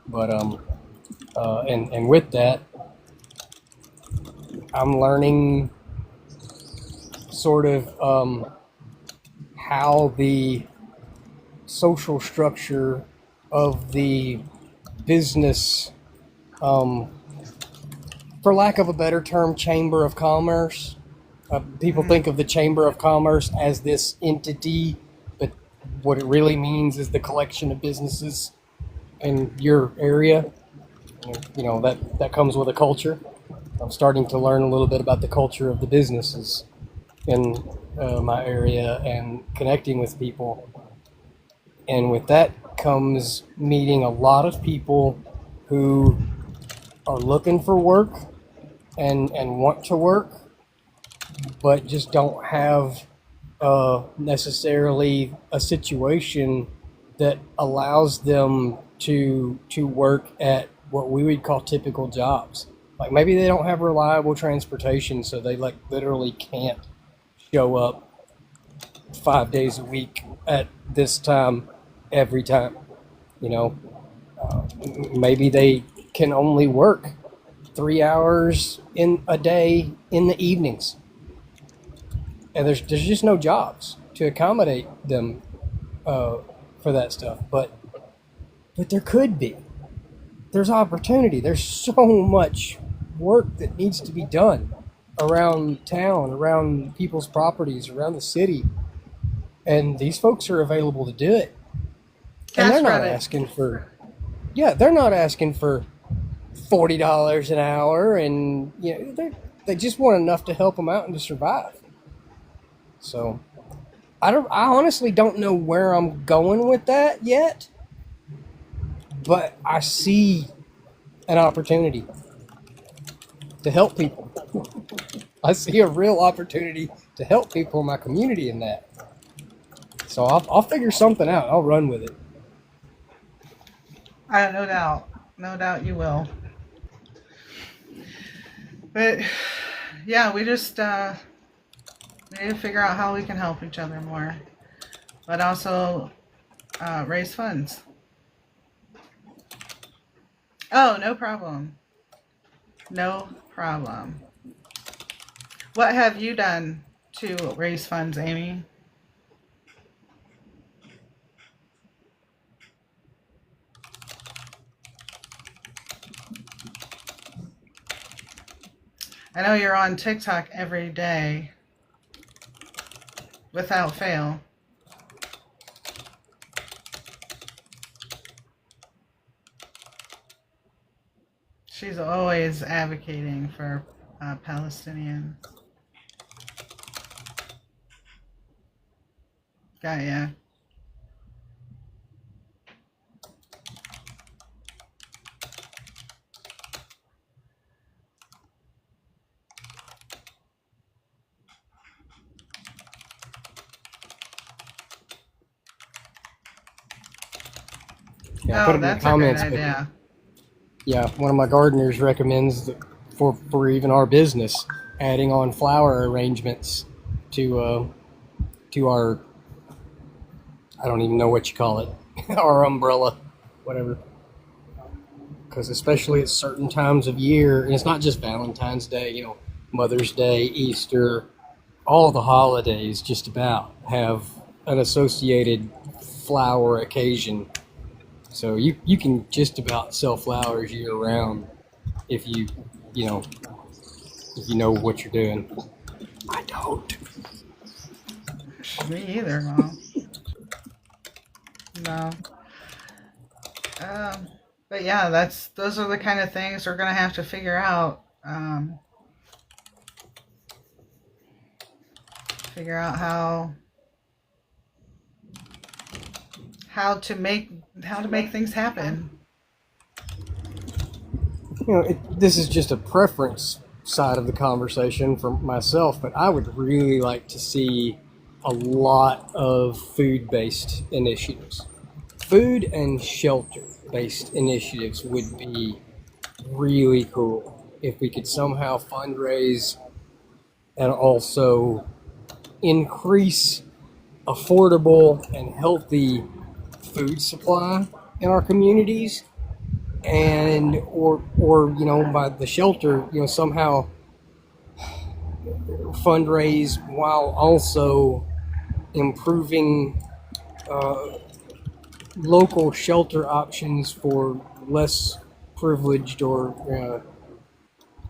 But and with that, I'm learning sort of how the social structure of the business, um, for lack of a better term, Chamber of Commerce. People think of the Chamber of Commerce as this entity, but what it really means is the collection of businesses in your area. That comes with a culture. I'm starting to learn a little bit about the culture of the businesses in my area and connecting with people. And with that comes meeting a lot of people who are looking for work and want to work, but just don't have necessarily a situation that allows them to work at what we would call typical jobs. Like maybe they don't have reliable transportation, so they like literally can't show up 5 days a week at this time every time. You know, maybe they can only work 3 hours in a day in the evenings, and there's just no jobs to accommodate them for that stuff. But there could be. There's opportunity. There's so much work that needs to be done around town, around people's properties, around the city, and these folks are available to do it. And Cash they're not rabbit. asking for, they're not asking for $40 an hour, and they just want enough to help them out and to survive. So I honestly don't know where I'm going with that yet, but I see an opportunity to help people. I see a real opportunity to help people in my community in that. So I'll figure something out. I'll run with it. No doubt. No doubt you will. But yeah, we just need to figure out how we can help each other more, but also raise funds. Oh, no problem. No problem. What have you done to raise funds, Amy? I know you're on TikTok every day without fail. She's always advocating for Palestinians. Got ya. Yeah, I put Oh, it in the that's a great comments, but idea. yeah, one of my gardeners recommends that for even our business, adding on flower arrangements to to our, I don't even know what you call it, our umbrella, whatever. Because especially at certain times of year, and it's not just Valentine's Day, Mother's Day, Easter, all the holidays just about have an associated flower occasion. So you can just about sell flowers year round if you know if you know what you're doing. I don't. Me either, Mom. No. But yeah, those are the kind of things we're gonna have to figure out. Figure out how to make things happen. This is just a preference side of the conversation for myself, but I would really like to see a lot of food-based initiatives. Food and shelter-based initiatives would be really cool if we could somehow fundraise and also increase affordable and healthy food supply in our communities, and or by the shelter, somehow fundraise while also improving uh, local shelter options for less privileged or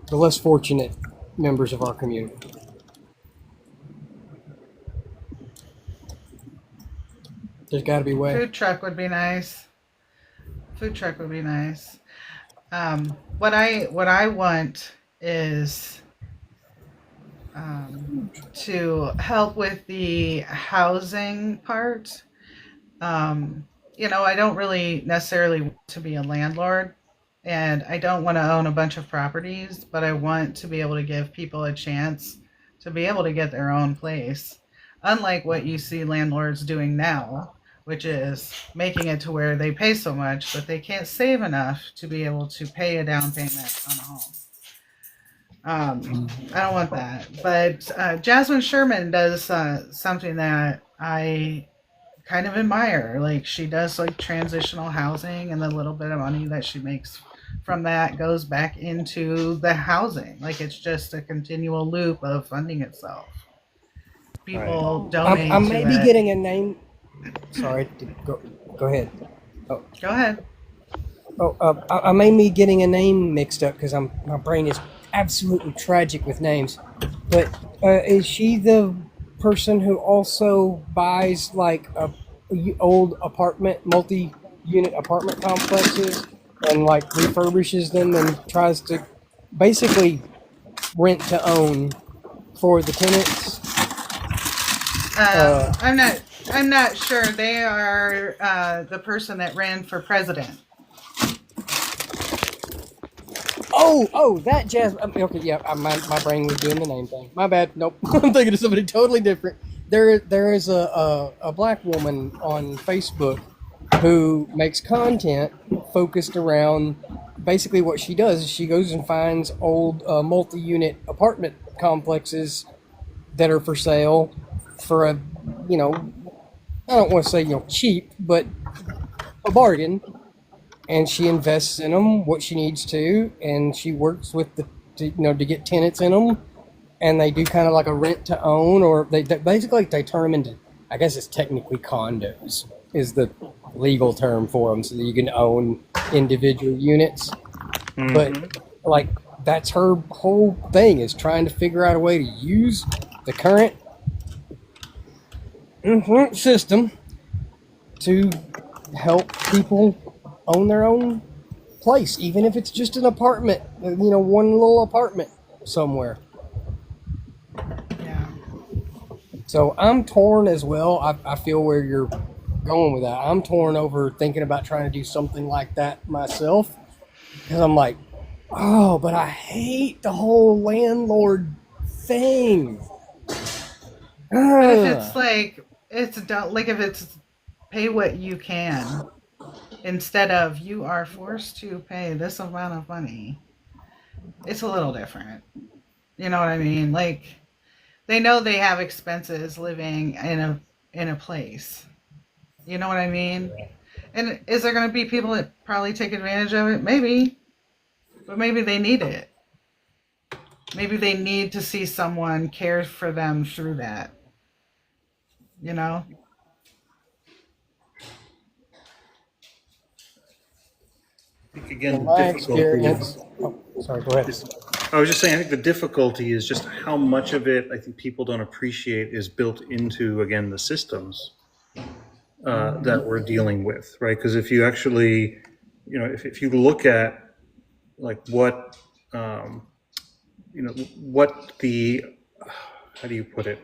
the less fortunate members of our community. There's got to be a way. Food truck would be nice. Food truck would be nice. What I want is to help with the housing part. I don't really necessarily want to be a landlord, and I don't want to own a bunch of properties, but I want to be able to give people a chance to be able to get their own place. Unlike what you see landlords doing now, which is making it to where they pay so much, but they can't save enough to be able to pay a down payment on a home. I don't want that. But Jasmine Sherman does something that I kind of admire. Like, she does like transitional housing, and the little bit of money that she makes from that goes back into the housing. Like, it's just a continual loop of funding itself. People donate I to may be it. getting a name. Sorry, go ahead. Oh, Go ahead. I may be getting a name mixed up because my brain is absolutely tragic with names. But is she the person who also buys like old multi-unit apartment complexes and like refurbishes them and tries to basically rent to own for the tenants? I'm not sure. They are the person that ran for president. Oh, that jazz. Okay, yeah, my brain was doing the name thing. My bad. Nope, I'm thinking of somebody totally different. There is a black woman on Facebook who makes content focused around basically what she does is she goes and finds old multi-unit apartment complexes that are for sale for a, I don't want to say cheap, but a bargain, and she invests in them what she needs to, and she works with to get tenants in them, and they do kind of like a rent to own, or they basically they turn them into, I guess it's technically condos is the legal term for them, so that you can own individual units. Mm-hmm. But like that's her whole thing is trying to figure out a way to use the current system to help people own their own place, even if it's just an apartment, one little apartment somewhere. Yeah. So I'm torn as well. I feel where you're going with that. I'm torn over thinking about trying to do something like that myself, because I'm like, oh, but I hate the whole landlord thing. But if it's like if it's pay what you can, instead of you are forced to pay this amount of money. It's a little different. You know what I mean? Like they know they have expenses living in a place. You know what I mean? And is there going to be people that probably take advantage of it? Maybe. But maybe they need it. Maybe they need to see someone care for them through that. You know? I think again, In the my difficulty experience, sorry, go ahead. I was just saying, I think the difficulty is just how much of it I think people don't appreciate is built into, again, the systems that we're dealing with, right? Because if you actually, if you look at like what, what the, how do you put it?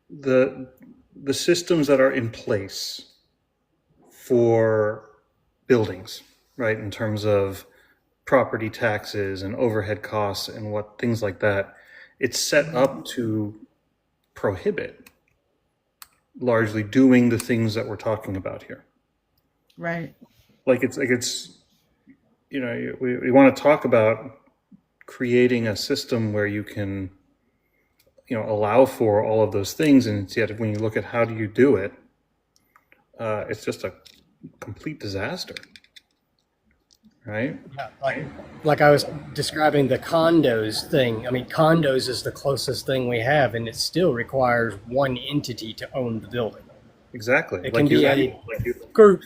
The systems that are in place for buildings, right? In terms of property taxes and overhead costs and what things like that, it's set up to prohibit largely doing the things that we're talking about here. Right. We want to talk about creating a system where you can, allow for all of those things, and yet when you look at how do you do it, it's just a complete disaster. Right? Like I was describing the condos thing. I mean, condos is the closest thing we have, and it still requires one entity to own the building. Exactly. It can be a group,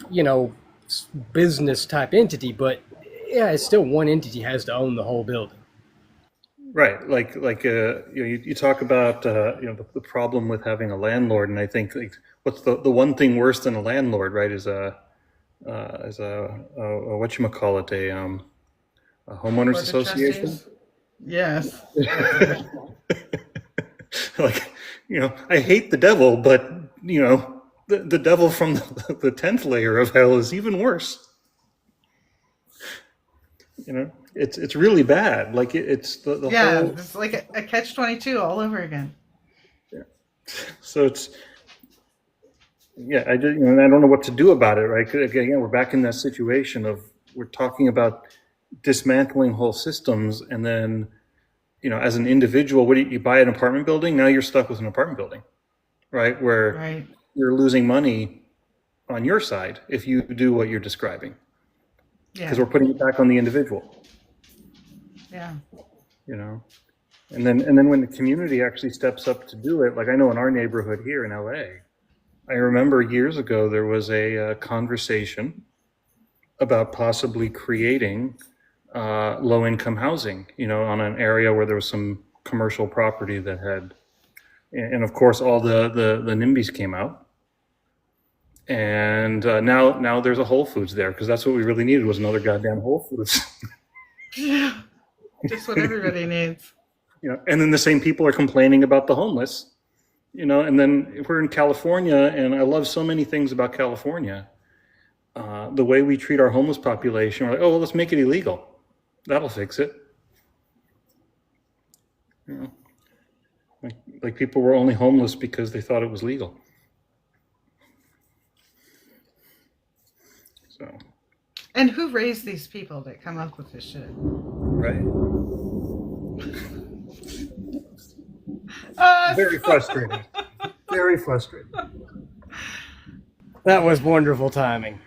business type entity, but yeah, it's still one entity has to own the whole building. Right. You talk about the problem with having a landlord, and I think what's the one thing worse than a landlord, right? Is a whatchamacallit, a homeowners association. Yes. I hate the devil, but the devil from the 10th layer of hell is even worse. It's really bad. Like it's the whole. It's like a catch-22 all over again. Yeah. So it's. Yeah, I don't know what to do about it, right? Again, we're back in that situation of we're talking about dismantling whole systems, and then, as an individual, what do you buy an apartment building? Now you're stuck with an apartment building, right? Where you're losing money on your side if you do what you're describing, because we're putting it back on the individual. Yeah. And then when the community actually steps up to do it, like I know in our neighborhood here in LA. I remember years ago there was a conversation about possibly creating low-income housing, on an area where there was some commercial property that had, and of course all the NIMBYs came out, and now there's a Whole Foods there because that's what we really needed was another goddamn Whole Foods. Yeah, just what everybody needs. And then the same people are complaining about the homeless. And then if we're in California, and I love so many things about California, the way we treat our homeless population, we're like, oh, well, let's make it illegal. That'll fix it. Like people were only homeless because they thought it was legal. So. And who raised these people that come up with this shit? Right. Very frustrating. Very frustrating. That was wonderful timing.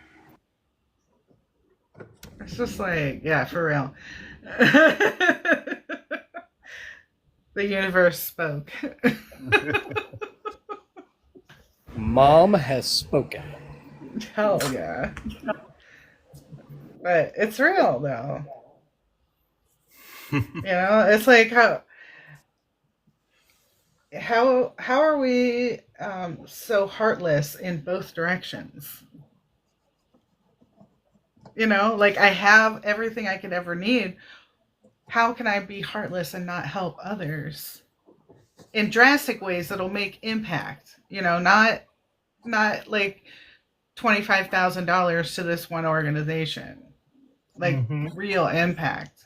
It's just like, yeah, for real. The universe spoke. Mom has spoken. Hell yeah. But it's real, though. It's like how are we so heartless in both directions? Like I have everything I could ever need. How can I be heartless and not help others in drastic ways that'll make impact? Not like $25,000 to this one organization, like real impact.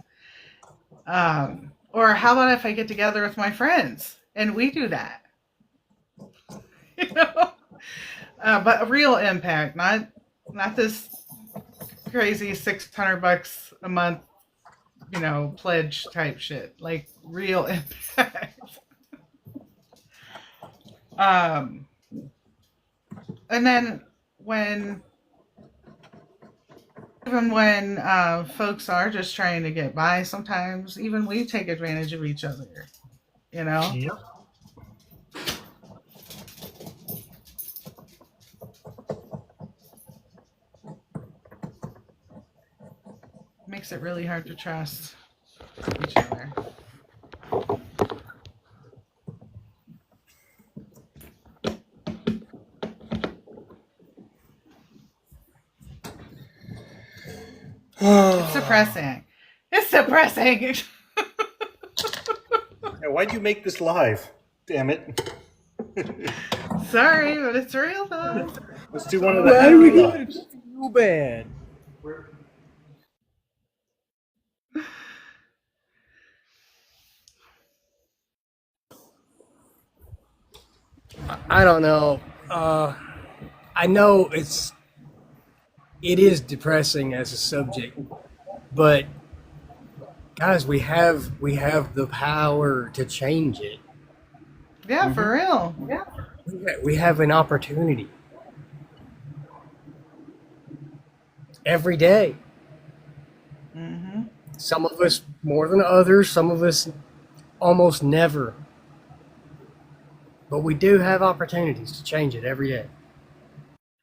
Or how about if I get together with my friends and we do that? But a real impact, Not this crazy $600 a month, pledge type shit. Like real impact. And then even when folks are just trying to get by, sometimes even we take advantage of each other. Yep. Makes it really hard to trust each other. It's depressing. It's depressing. Why'd you make this live? Damn it. Sorry, but it's real though. Let's do one of the Why do we happy gotta lives. feel bad? I don't know. I know it is depressing as a subject, but guys, we have the power to change it. Yeah, for real. Yeah. We have an opportunity every day. Mm-hmm. Some of us more than others, some of us almost never. But we do have opportunities to change it every day.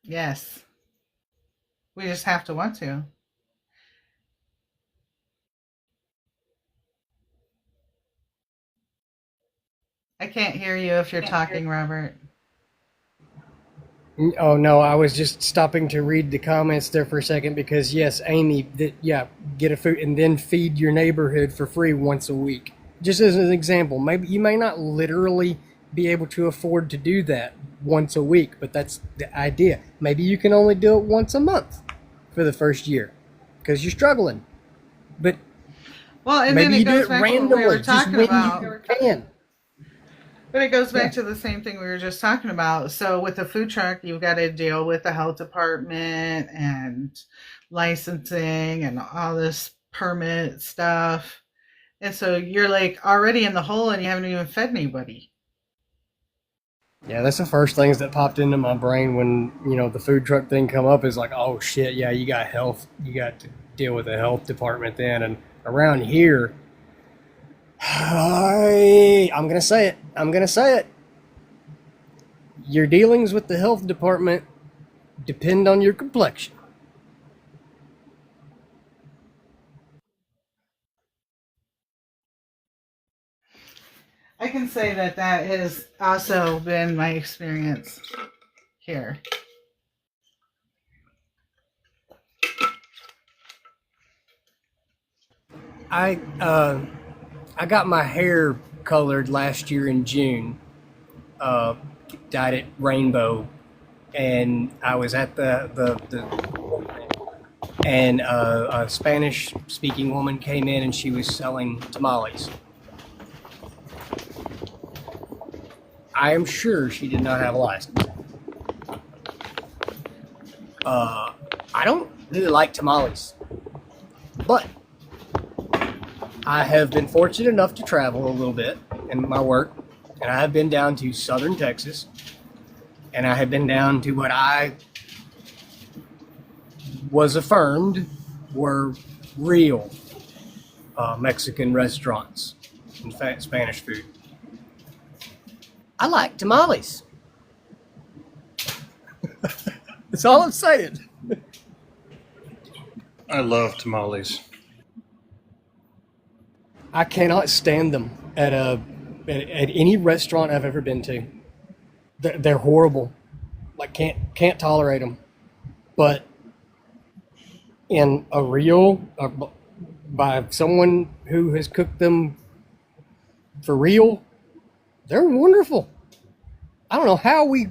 Yes. We just have to want to. I can't hear you if you're talking, Robert. Oh no, I was just stopping to read the comments there for a second because yes, Amy, get a food and then feed your neighborhood for free once a week. Just as an example, maybe you may not literally be able to afford to do that once a week, but that's the idea. Maybe you can only do it once a month for the first year because you're struggling. But well, and maybe then you it do goes it back to what randomly, we were just talking when about. you can. But it goes back to the same thing we were just talking about. So with the food truck, you've got to deal with the health department and licensing and all this permit stuff. And so you're like already in the hole and you haven't even fed anybody. Yeah, that's the first things that popped into my brain when, the food truck thing come up is like, oh shit, yeah, you got to deal with the health department then. And around here, I'm going to say it. Your dealings with the health department depend on your complexion. I can say that has also been my experience here. I got my hair colored last year in June, dyed it rainbow, and I was at and a Spanish speaking woman came in and she was selling tamales. I am sure she did not have a license. I don't really like tamales, but I have been fortunate enough to travel a little bit in my work, and I have been down to southern Texas, and I have been down to what I was affirmed were real Mexican restaurants and Spanish food. I like tamales. That's all I'm saying. I love tamales. I cannot stand them at any restaurant I've ever been to. They're horrible. Like can't tolerate them. But in a real by someone who has cooked them for real, they're wonderful. I don't know how we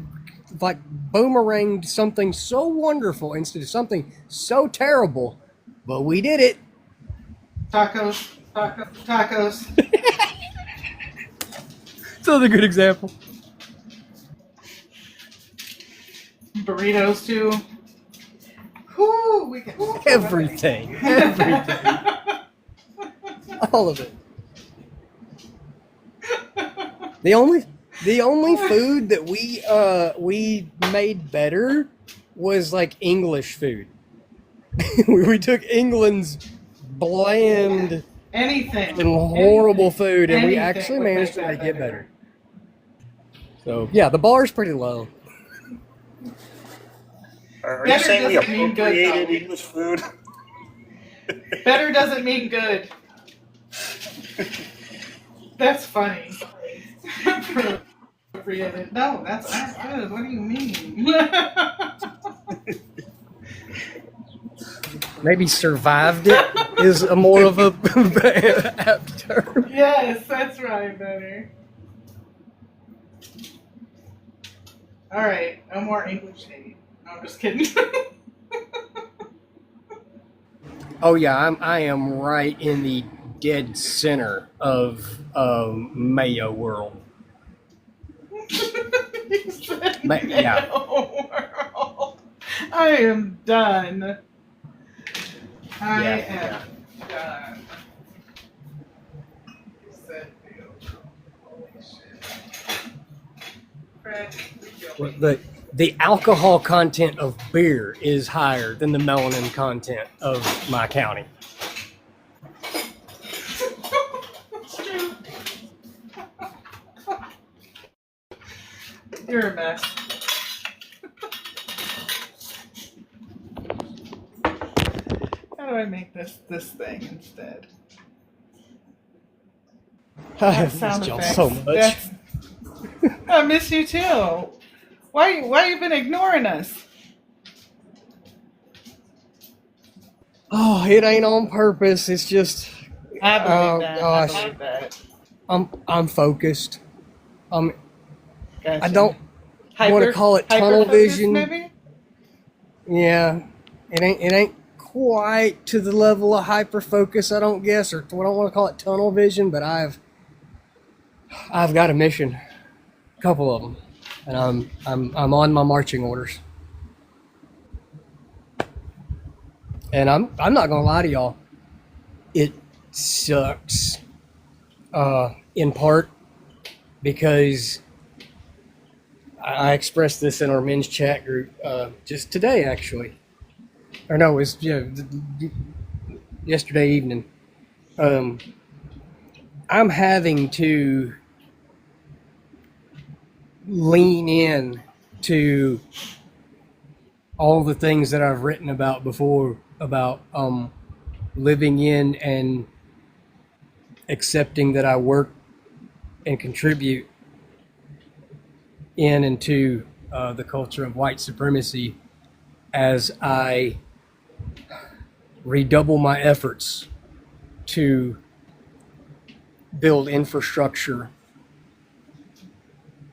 like boomeranged something so wonderful instead of something so terrible, but we did it. Tacos. It's another good example. Burritos too. Woo! We can Everything. All of it. The only food that we made better was like English food. We took England's bland Anything. and horrible food, and we Anything actually would managed to make make that it better. So yeah, the bar's pretty low. Are you saying we appropriated English food? Better doesn't mean good. That's funny. Appropriated. No, that's not good. What do you mean? Maybe survived it is a more of a apt term. Yes, that's right, better. All right, no more English hate. No, I'm just kidding. Oh yeah, I am right in the dead center of Mayo world. Yeah. World. I am done. I am done. You said holy shit. Fred, The alcohol content of beer is higher than the melanin content of my county. You're a mess. How do I make this thing instead? I That sound miss y'all effects. so much. I miss you too. Why you been ignoring us? Oh, it ain't on purpose. It's just I believe oh that. gosh, I believe that. I'm focused. Gotcha. I don't want to call it tunnel hyper-focus, vision. maybe? Yeah, it ain't quite to the level of hyper focus, I don't guess, or I don't want to call it tunnel vision, but I've got a mission, a couple of them, and I'm on my marching orders, and I'm not gonna lie to y'all, it sucks, in part because I expressed this in our men's chat group just today, actually. Or no, it was yesterday evening. I'm having to lean in to all the things that I've written about before about living in and accepting that I work and contribute in and to the culture of white supremacy as I redouble my efforts to build infrastructure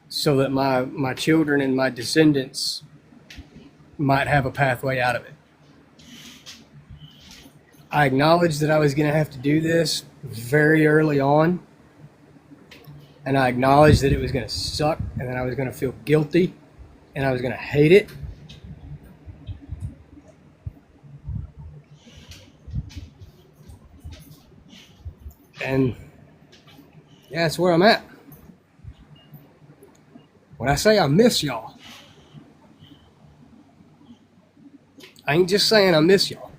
so that my children and my descendants might have a pathway out of it. I acknowledged that I was going to have to do this very early on, and I acknowledged that it was going to suck, and that I was going to feel guilty, and I was going to hate it. And yeah, that's where I'm at. When I say I miss y'all, I ain't just saying I miss y'all.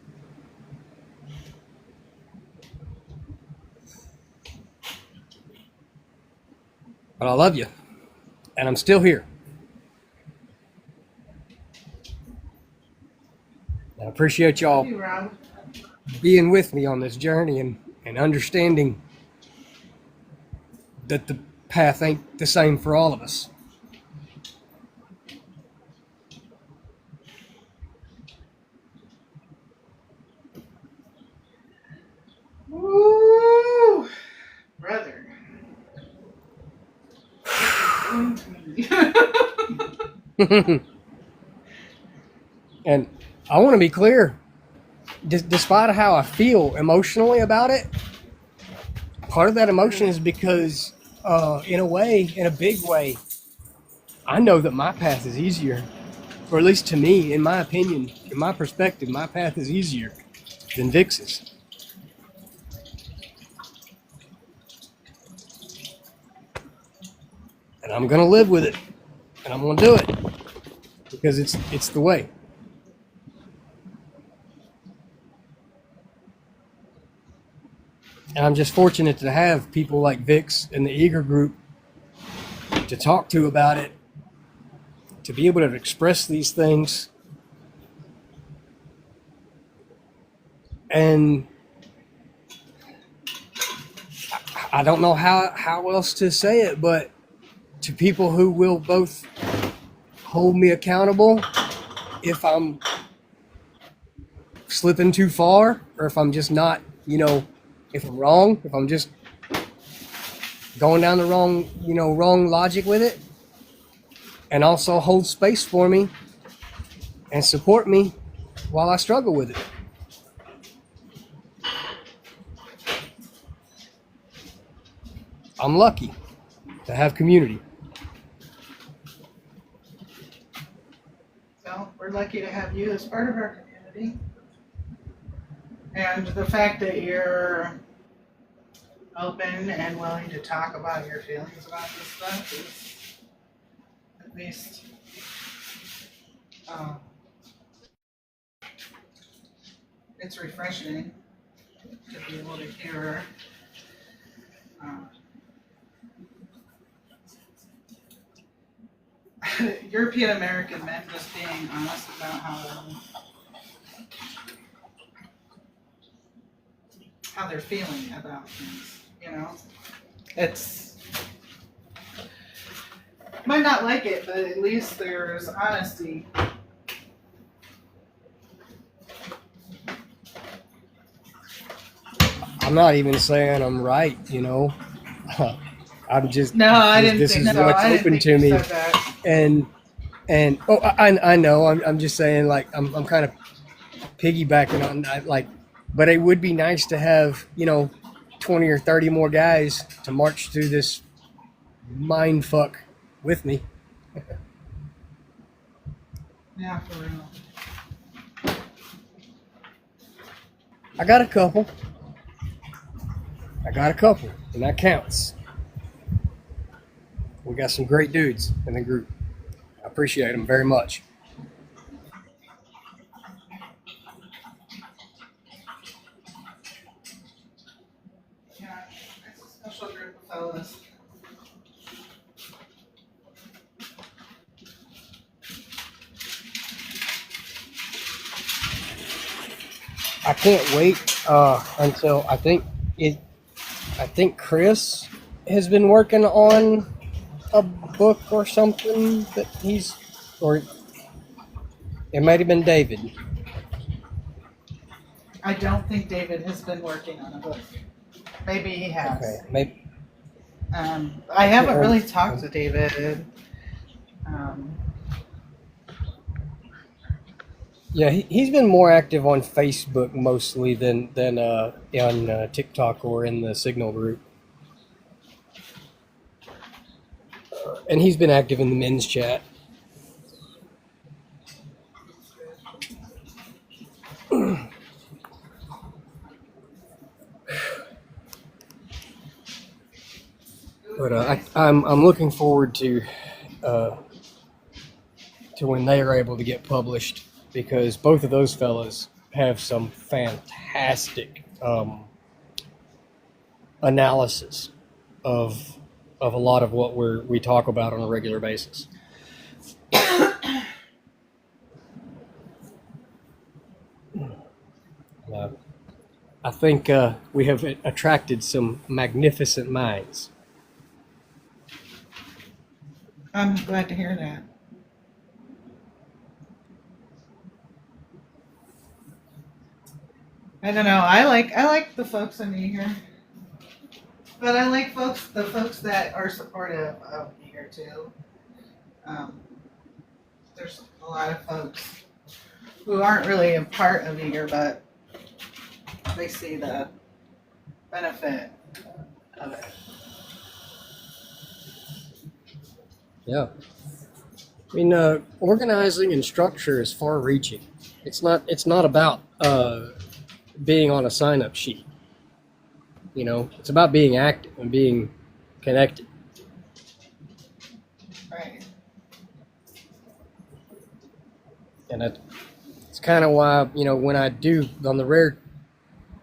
But I love you, and I'm still here. I appreciate y'all You, Rob. being with me on this journey and understanding that the path ain't the same for all of us. Woo! Brother. And I want to be clear, despite how I feel emotionally about it, part of that emotion is because, in a way, in a big way, I know that my path is easier. or at least to me, in my opinion, in my perspective, my path is easier than Vix's. And I'm gonna live with it, and I'm gonna do it because it's the way. And I'm just fortunate to have people like Vix and the Eager group to talk to about it, to be able to express these things. And I don't know how else to say it, but to people who will both hold me accountable if I'm slipping too far, or if I'm just not, if I'm wrong, if I'm just going down the wrong logic with it, and also hold space for me and support me while I struggle with it. I'm lucky to have community. So we're lucky to have you as part of our community. And the fact that you're open and willing to talk about your feelings about this stuff is at least it's refreshing to be able to hear European American men just being honest about how they're feeling about things. It's might not like it, but at least there's honesty. I'm not even saying I'm right, I'm just No, I didn't this think is so. what's I didn't open think to you me. said that. And I know I'm just saying, like, I'm kind of piggybacking on that, like, but it would be nice to have 20 or 30 more guys to march through this mind fuck with me. Yeah, for real. I got a couple, and that counts. We got some great dudes in the group. I appreciate them very much. Yeah, it's a special group of fellas. I can't wait until I think Chris has been working on a book or something or it might have been David. I don't think David has been working on a book. Maybe he has. Okay, maybe. I haven't really talked to David. Yeah, he's been more active on Facebook mostly than on TikTok or in the Signal group. And he's been active in the men's chat. But I'm looking forward to when they are able to get published, because both of those fellas have some fantastic analysis of a lot of what we talk about on a regular basis. I think we have attracted some magnificent minds. I'm glad to hear that. I don't know. I like the folks in here, but I like the folks that are supportive of Eager too. There's a lot of folks who aren't really a part of Eager, but they see the benefit of it. Yeah. I mean, organizing and structure is far-reaching. It's not about being on a sign-up sheet. You know, it's about being active and being connected. Right. And it's kind of why, you know, when I do, on the rare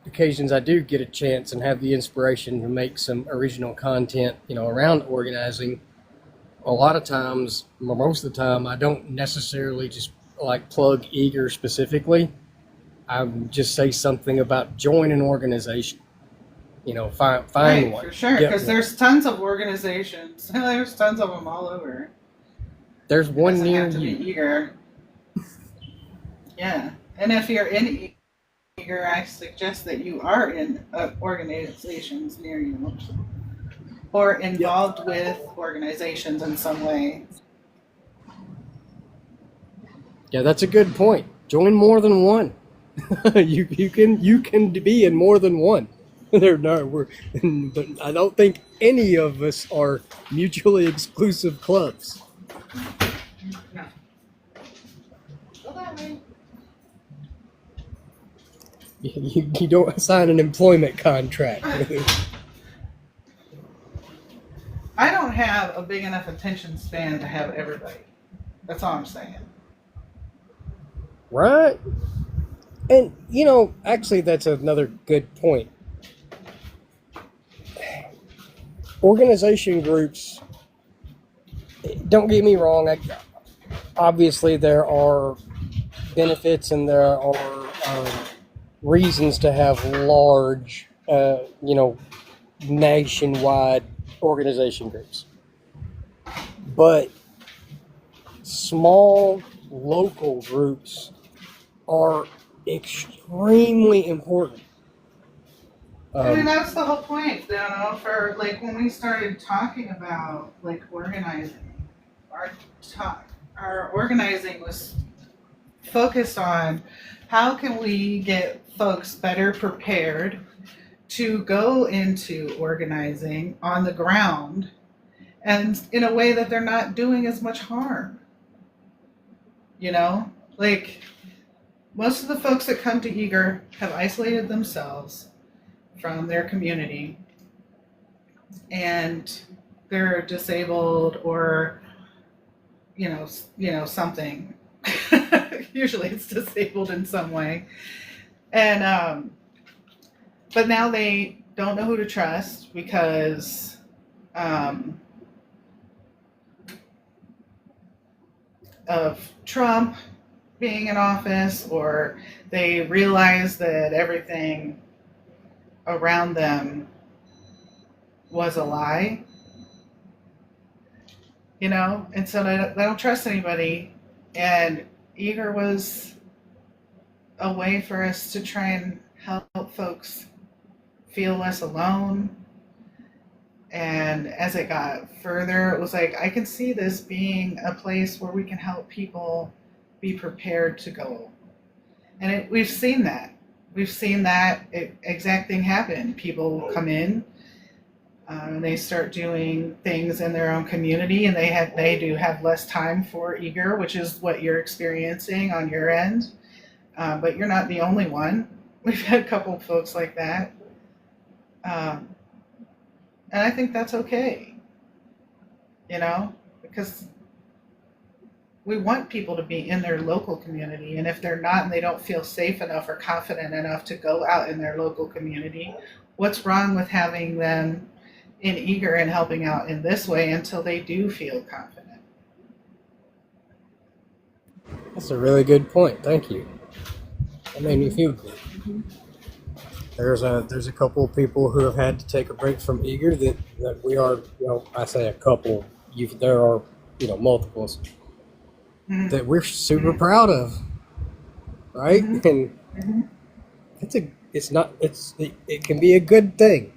occasions I do get a chance and have the inspiration to make some original content, you know, around organizing, a lot of times, or most of the time, I don't necessarily just like plug Eager specifically. I just say something about join an organization. You know, find Right, one. for sure. Get Because one. there's tons of organizations. There's tons of them all over. There's It one doesn't near have to be you. Eager. Yeah. And if you're in Eager, I suggest that you are in organizations near you or involved with organizations in some way. Yeah, that's a good point. Join more than one. you can be in more than one. But I don't think any of us are mutually exclusive clubs. No. Go that way. You don't sign an employment contract. I don't have a big enough attention span to have everybody. That's all I'm saying. Right? And, you know, actually, that's another good point. Organization groups, don't get me wrong, obviously there are benefits and there are reasons to have large, you know, nationwide organization groups. But small local groups are extremely important. I mean, that's the whole point, you know, for like when we started talking about like organizing, our organizing was focused on how can we get folks better prepared to go into organizing on the ground and in a way that they're not doing as much harm. You know, like most of the folks that come to Eager have isolated themselves from their community and they're disabled or you know something. Usually it's disabled in some way. And but now they don't know who to trust because of Trump being in office, or they realize that everything around them was a lie, you know, and so they don't trust anybody. And Eager was a way for us to try and help folks feel less alone. And as it got further, it was like, I can see this being a place where we can help people be prepared to go. And we've seen that. We've seen that exact thing happen. People come in, and they start doing things in their own community, and they do have less time for Eager, which is what you're experiencing on your end. But you're not the only one. We've had a couple of folks like that. And I think that's okay, you know, because we want people to be in their local community. And if they're not and they don't feel safe enough or confident enough to go out in their local community, what's wrong with having them in Eager and helping out in this way until they do feel confident? That's a really good point. Thank you. That made me feel good. There's a couple of people who have had to take a break from Eager that we are, you know, I say a couple, there are, you know, multiples Mm-hmm. that we're super proud of, right? Mm-hmm. And Mm-hmm. it can be a good thing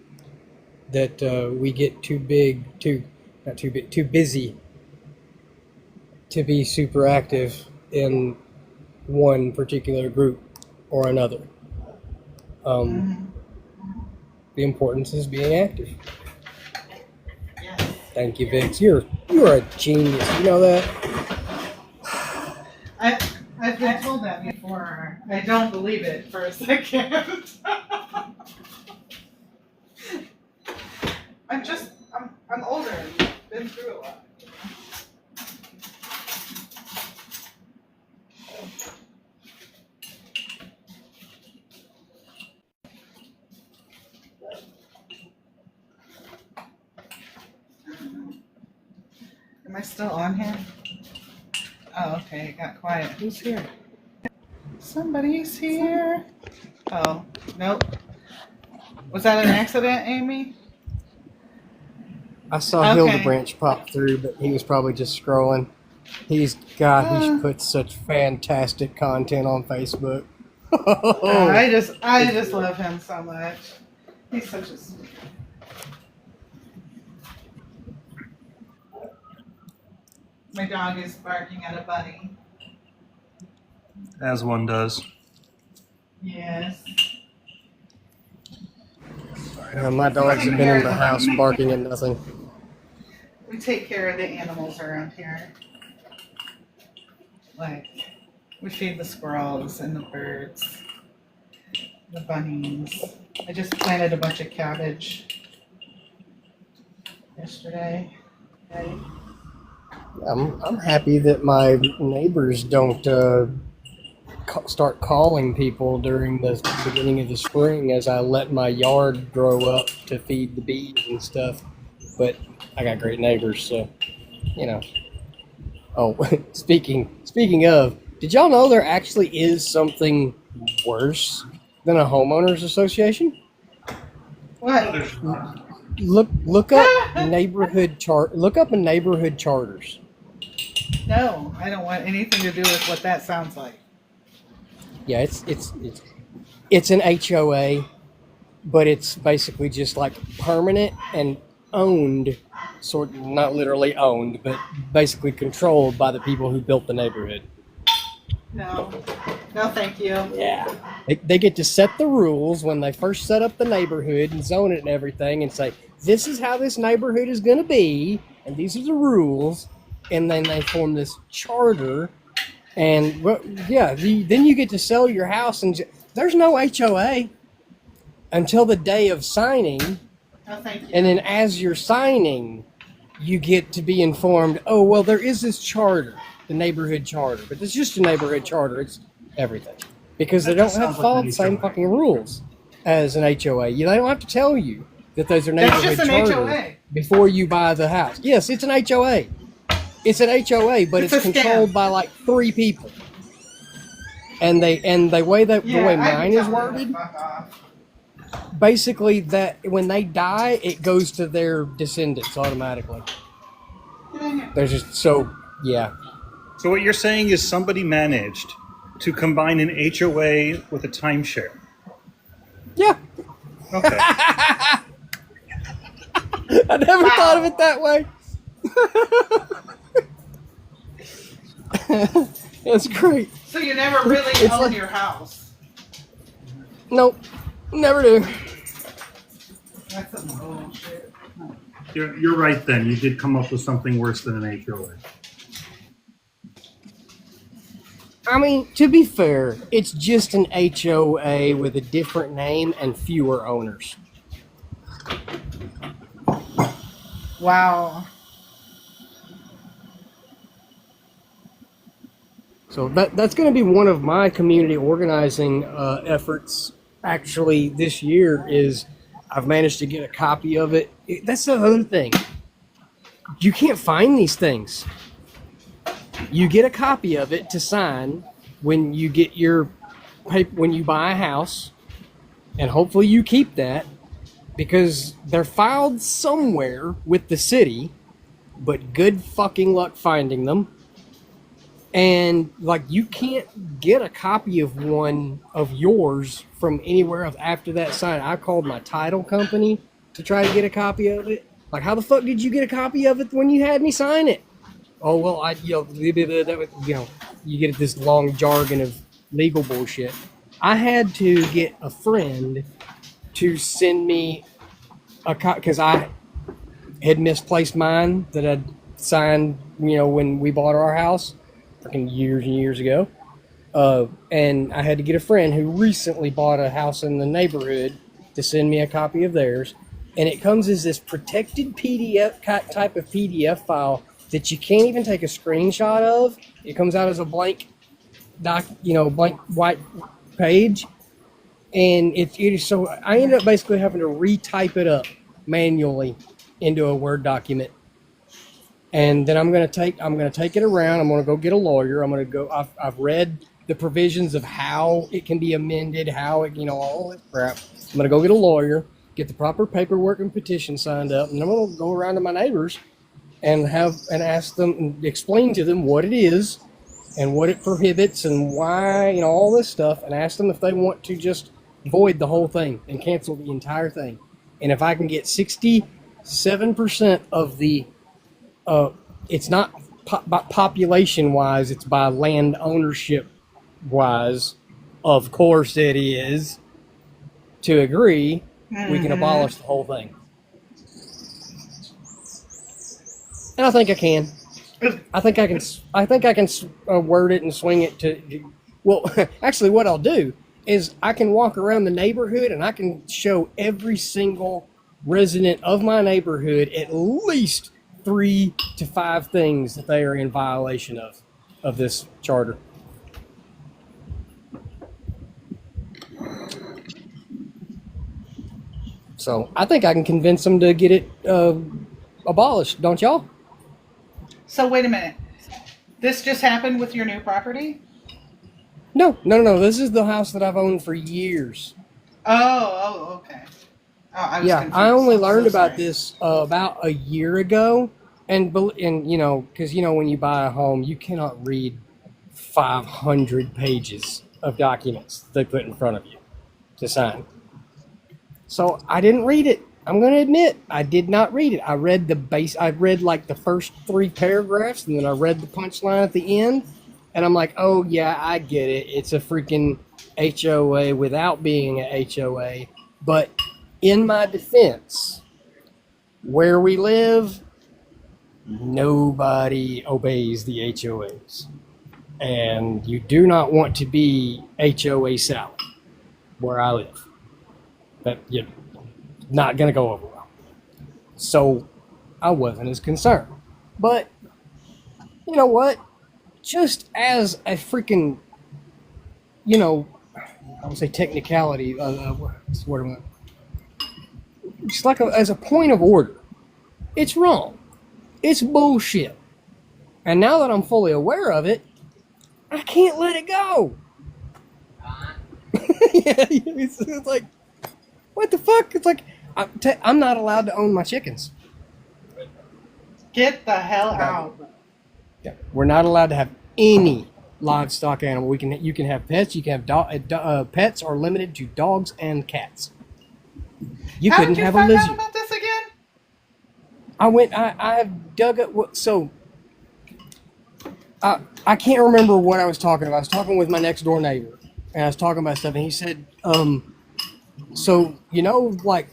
that we get too busy to be super active in one particular group or another. Mm-hmm. The importance is being active. Yes. Thank you, Vince. You're a genius. You know that? I, I've been told that before. I don't believe it for a second. I'm older and been through a lot. Am I still on here? Oh, okay, it got quiet. Who's here? Somebody's here. Oh, nope. Was that an accident, Amy? I saw Okay. Hildebranch pop through, but he was probably just scrolling. He's put such fantastic content on Facebook. I just love him so much. He's such a sweet. My dog is barking at a bunny. As one does. Yes. My dogs have been in the house barking at nothing. We take care of the animals around here. Like, we feed the squirrels and the birds, the bunnies. I just planted a bunch of cabbage yesterday. I'm happy that my neighbors don't start calling people during the beginning of the spring as I let my yard grow up to feed the bees and stuff. But I got great neighbors, so you know. Oh, speaking of, did y'all know there actually is something worse than a homeowners association? What? Look up neighborhood charters. No, I don't want anything to do with what that sounds like. Yeah, it's an HOA, but it's basically just like permanent and owned, sort of, not literally owned, but basically controlled by the people who built the neighborhood. No, thank you. Yeah, they get to set the rules when they first set up the neighborhood and zone it and everything, and say this is how this neighborhood is going to be, and these are the rules, and then they form this charter. And then you get to sell your house, and there's no HOA until the day of signing. No, thank you. And then as you're signing, you get to be informed, oh, well, there is this charter, the neighborhood charter. But it's just a neighborhood charter. It's everything. Because they don't have to follow the same fucking rules as an HOA. They don't have to tell you that those are neighborhood charters before you buy the house. Yes, it's an HOA. It's an HOA, but it's controlled by like 3 people. And the way mine is worded, basically that when they die, it goes to their descendants automatically. There's just yeah. So what you're saying is somebody managed to combine an HOA with a timeshare. Yeah. Okay. I never thought of it that way. That's great. So you never really own your house? Nope. Never do. That's some bullshit. You're right then. You did come up with something worse than an HOA. I mean, to be fair, it's just an HOA with a different name and fewer owners. Wow. So that's going to be one of my community organizing efforts. Actually, this year is I've managed to get a copy of it. That's the other thing. You can't find these things. You get a copy of it to sign when you get your paper, when you buy a house, and hopefully you keep that because they're filed somewhere with the city, but good fucking luck finding them. And like you can't get a copy of one of yours from anywhere else after that sign. I called my title company to try to get a copy of it. Like, how the fuck did you get a copy of it when you had me sign it? Oh well, you get this long jargon of legal bullshit. I had to get a friend to send me a copy because I had misplaced mine that I'd signed, when we bought our house. freaking years and years ago. And I had to get a friend who recently bought a house in the neighborhood to send me a copy of theirs. And it comes as this protected PDF type of PDF file that you can't even take a screenshot of. It comes out as a blank blank white page. And it is so I ended up basically having to retype it up manually into a Word document. And then I'm gonna take it around. I'm gonna go get a lawyer. I've read the provisions of how it can be amended, how it all that crap. I'm gonna go get a lawyer, get the proper paperwork and petition signed up, and I'm gonna go around to my neighbors and ask them and explain to them what it is and what it prohibits and why, all this stuff, and ask them if they want to just void the whole thing and cancel the entire thing. And if I can get 67% of the it's not population wise, it's by land ownership wise, of course it is, to agree, we can abolish the whole thing. And I think I can. I think I can word it and swing it to. Well, actually, what I'll do is I can walk around the neighborhood and I can show every single resident of my neighborhood at least 3 to 5 things that they are in violation of this charter. So I think I can convince them to get it abolished, don't y'all? So wait a minute. This just happened with your new property? No. This is the house that I've owned for years. Oh, okay. Oh, I was confused. I only learned so about sorry. this about a year ago, and because when you buy a home, you cannot read 500 pages of documents they put in front of you to sign. So I didn't read it. I'm going to admit, I did not read it. I read I read like the first 3 paragraphs, and then I read the punchline at the end, and I'm like, oh yeah, I get it. It's a freaking HOA without being a HOA. But in my defense, where we live, nobody obeys the HOAs. And you do not want to be HOA South, where I live. But you're not going to go over well. So I wasn't as concerned. But you know what? Just as a freaking, I would say technicality, what's the word? Just like as a point of order, it's wrong. It's bullshit. And now that I'm fully aware of it, I can't let it go. It's like, what the fuck? It's like, I'm not allowed to own my chickens. Get the hell out. Yeah. We're not allowed to have any livestock animal. You can have pets. You can have pets are limited to dogs and cats. You How couldn't did you have find a out lizard. about this again? I have dug up. So I can't remember what I was talking about. I was talking with my next door neighbor, and I was talking about stuff, and he said, so like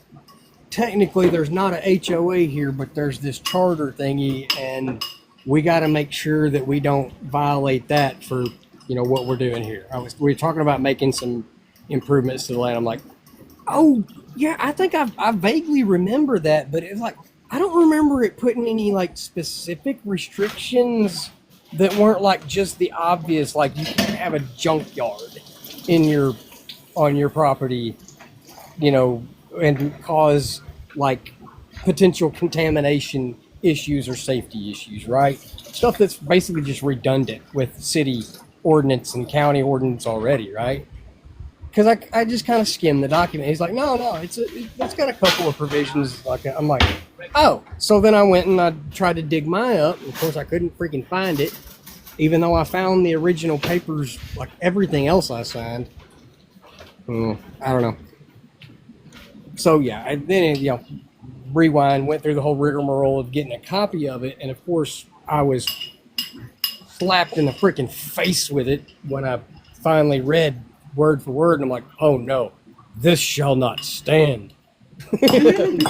technically there's not a HOA here, but there's this charter thingy, and we got to make sure that we don't violate that for what we're doing here. We were talking about making some improvements to the land. I'm like, oh yeah, I think I vaguely remember that, but it's like I don't remember it putting any like specific restrictions that weren't like just the obvious, like you can't have a junkyard on your property, and cause like potential contamination issues or safety issues, right? Stuff that's basically just redundant with city ordinance and county ordinance already, right? Because I just kind of skimmed the document. He's like, no, it's got a couple of provisions. Like I'm like, oh. So then I went and I tried to dig mine up. Of course, I couldn't freaking find it, even though I found the original papers, like everything else I signed. I don't know. So yeah, I then rewind, went through the whole rigmarole of getting a copy of it, and of course I was slapped in the freaking face with it when I finally read word for word, and I'm like, oh no, this shall not stand. And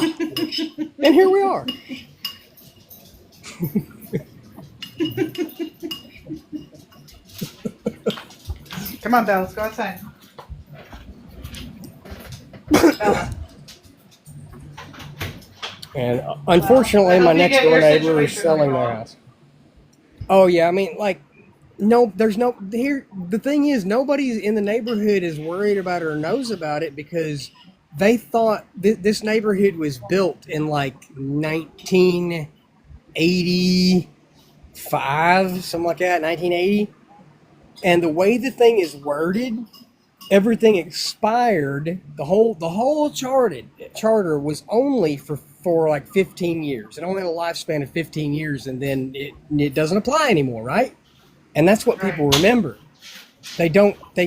here we are. Come on, Belle. Let's go outside. Bella. And unfortunately, Well, I my hope you next get door your neighbor is situation selling their resolved. house. Oh yeah, I mean, like, no, there's no here. The thing is, nobody in the neighborhood is worried about it or knows about it because they thought this neighborhood was built in like 1985, something like that, 1980. And the way the thing is worded, everything expired. The whole charter was only for like 15 years. It only had a lifespan of 15 years, and then it doesn't apply anymore, right? And that's what people Right. remember. They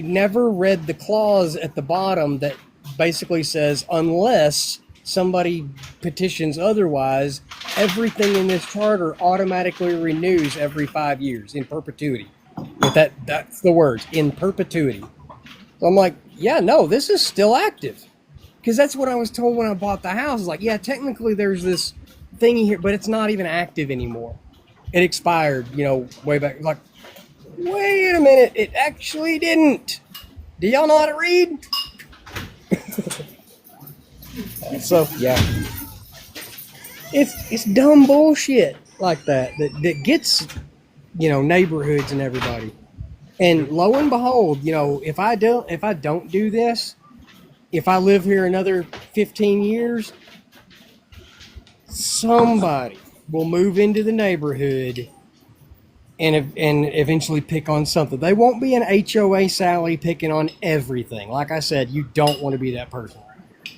never read the clause at the bottom that basically says unless somebody petitions otherwise, everything in this charter automatically renews every 5 years in perpetuity. If that's the words, in perpetuity. So I'm like, yeah, no, this is still active. Because that's what I was told when I bought the house. Like, yeah, technically there's this thingy here, but it's not even active anymore. It expired, way back. Like, wait a minute, it actually didn't. Do y'all know how to read? So, yeah. It's dumb bullshit like that gets, neighborhoods and everybody. And lo and behold, if I don't do this, if I live here another 15 years, somebody will move into the neighborhood and eventually pick on something. They won't be an HOA Sally picking on everything. Like I said, you don't want to be that person around here.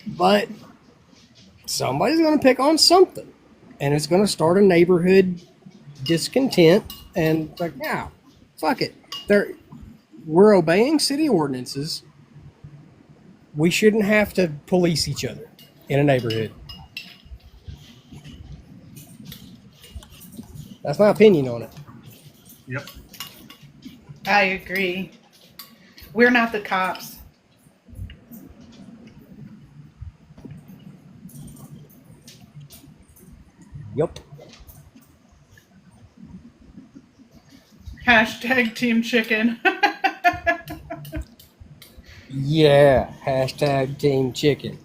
But somebody's going to pick on something, and it's going to start a neighborhood discontent. And it's like, yeah, fuck it. We're obeying city ordinances. We shouldn't have to police each other in a neighborhood. That's my opinion on it. Yep. I agree. We're not the cops. Yep. Hashtag Team Chicken. Yeah. Hashtag Team Chicken.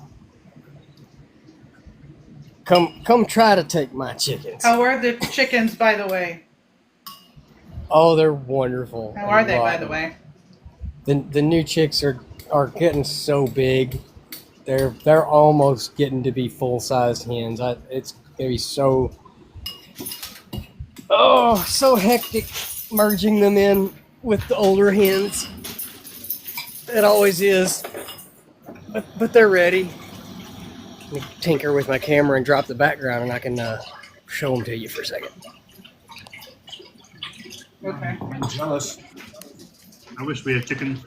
Come try to take my chickens. How are the chickens, by the way? Oh, they're wonderful. How are I they, by love the them. way? The new chicks are getting so big. They're almost getting to be full-sized hens. It's gonna be so hectic merging them in with the older hens. It always is. But they're ready. Let me tinker with my camera and drop the background, and I can show them to you for a second. Okay. I'm jealous. I wish we had chicken.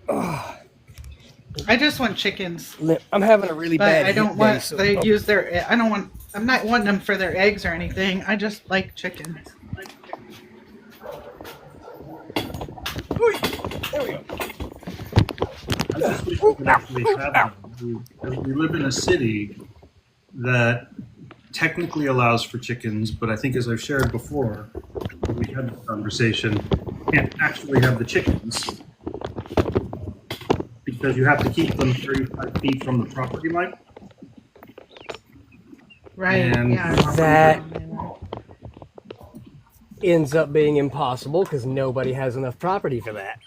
Oh, I just want chickens. I'm having a really But bad I don't hip want day, so they use their. I'm not wanting them for their eggs or anything. I just like chickens. There we go. I just wish we could actually have them. We live in a city that technically allows for chickens, but I think, as I've shared before, we had this conversation, can't actually have the chickens because you have to keep them 35 feet from the property line. Right. And Yeah. that ends up being impossible because nobody has enough property for that.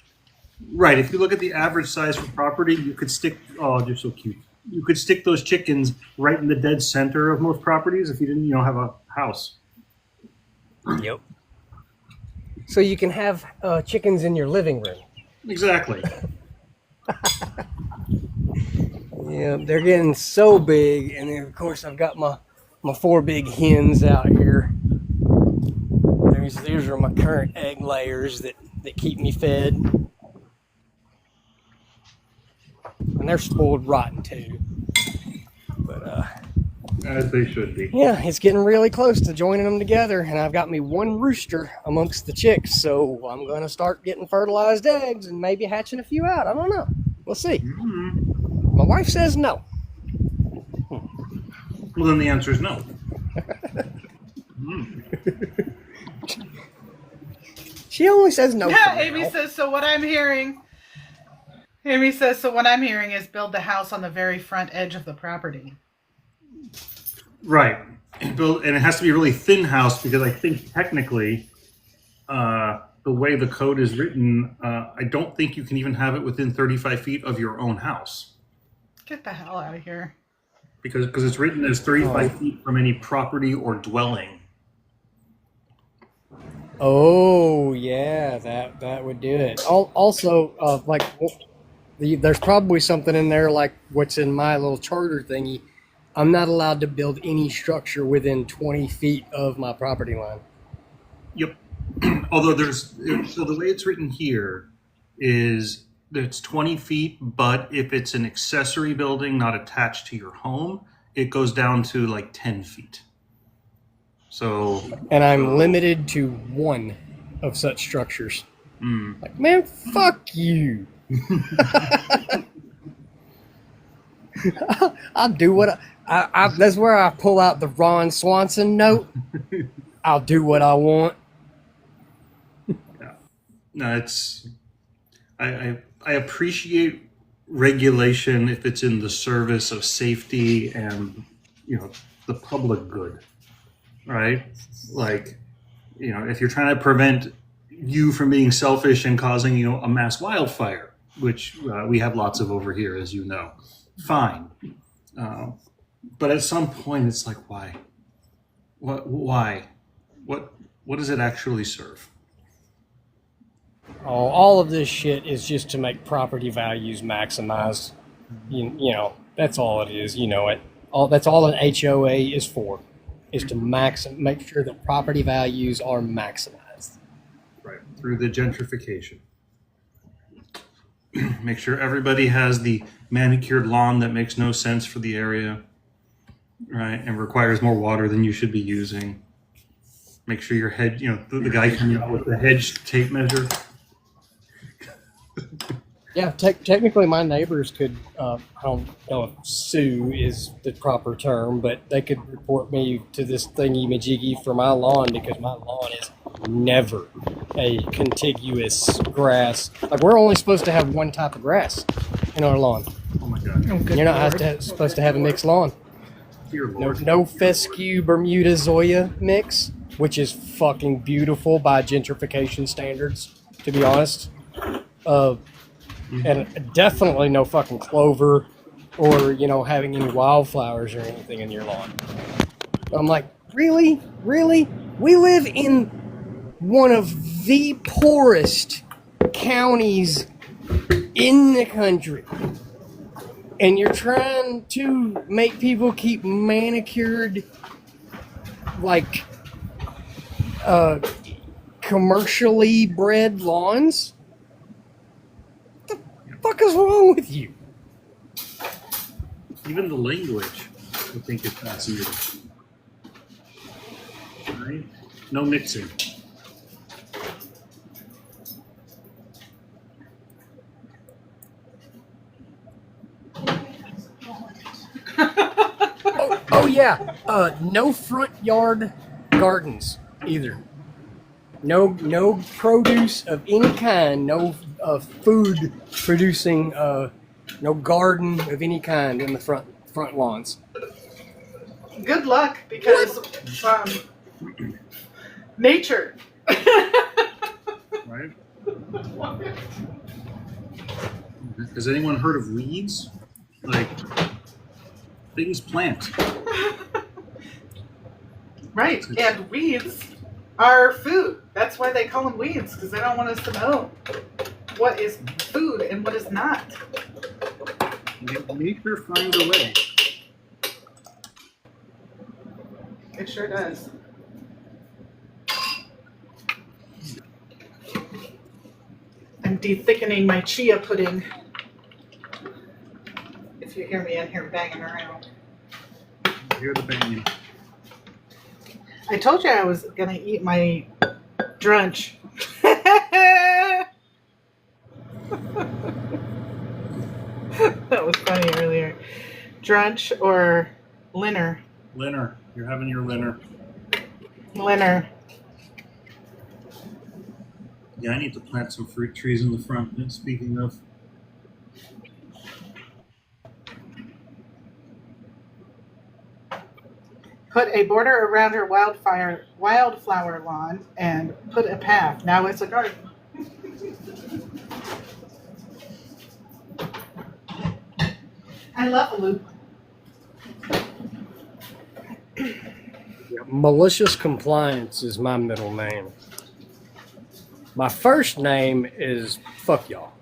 Right. If you look at the average size for property, you could stick. Oh, they're so cute. You could stick those chickens right in the dead center of most properties if you didn't, have a house. Yep. So you can have chickens in your living room. Exactly. Yeah, they're getting so big, and then of course I've got my 4 big hens out here. These are my current egg layers that keep me fed. And they're spoiled rotten too. But As they should be. yeah, it's getting really close to joining them together, and I've got me one rooster amongst the chicks, so I'm gonna start getting fertilized eggs and maybe hatching a few out. I don't know. We'll see. Mm-hmm. My wife says no. Well, then the answer is no. She only says no. Yeah, for Amy now. says, so what I'm hearing. Amy says, so what I'm hearing is build the house on the very front edge of the property. Right. And it has to be a really thin house because I think technically, the way the code is written, I don't think you can even have it within 35 feet of your own house Get the hell out of here. because it's written as 35 feet from any property or dwelling. Oh yeah, that would do it. Also, there's probably something in there like what's in my little charter thingy. I'm not allowed to build any structure within 20 feet of my property line. Yep. Although so the way it's written here is that it's 20 feet, but if it's an accessory building not attached to your home, it goes down to like 10 feet. So, And I'm limited to one of such structures. Like, man, fuck you. I'll do what I that's where I pull out the Ron Swanson note. I'll do what I want. no, I appreciate regulation if it's in the service of safety and the public good, right? Like, if you're trying to prevent you from being selfish and causing a mass wildfire, which we have lots of over here, as you know, fine. But at some point, it's like, why? Why? What does it actually serve? Oh, all of this shit is just to make property values maximized. You know, that's all it is. You know it. That's all an HOA is for, is to make sure that property values are maximized. Right, through the gentrification. Make sure everybody has the manicured lawn that makes no sense for the area, right, and requires more water than you should be using. Make sure your hedge, the guy coming out with the hedge tape measure. Yeah, technically my neighbors could, I don't know if sue is the proper term, but they could report me to this thingy-majiggy for my lawn because my lawn is never a contiguous grass. Like, we're only supposed to have one type of grass in our lawn. Oh my God. You're not supposed to have a mixed lawn. Dear Lord. No fescue Bermuda Zoya mix, which is fucking beautiful by gentrification standards, to be honest. And definitely no fucking clover or, having any wildflowers or anything in your lawn. I'm like, really? Really? We live in one of the poorest counties in the country. And you're trying to make people keep manicured, like, commercially bred lawns? What the fuck is wrong with you? Even the language, I think, is fascinating. Right? No mixing. Oh yeah, no front yard gardens either. No produce of any kind. No food producing. No garden of any kind in the front lawns. Good luck, because nature. Right? Has anyone heard of weeds? Like, things plant. Right, and weeds are food. That's why they call them weeds, because they don't want us to know what is food and what is not. Nature finds a way. It sure does. I'm de-thickening my chia pudding. If you hear me in here banging around. Hear the banging. I told you I was gonna eat my drunch. That was funny earlier. Drunch or linner? Linner. You're having your linner. Linner. Yeah, I need to plant some fruit trees in the front. And speaking of, Put a border around your wildflower lawn and put a path. Now it's a garden. I love a loop. Malicious Compliance is my middle name. My first name is Fuck Y'all.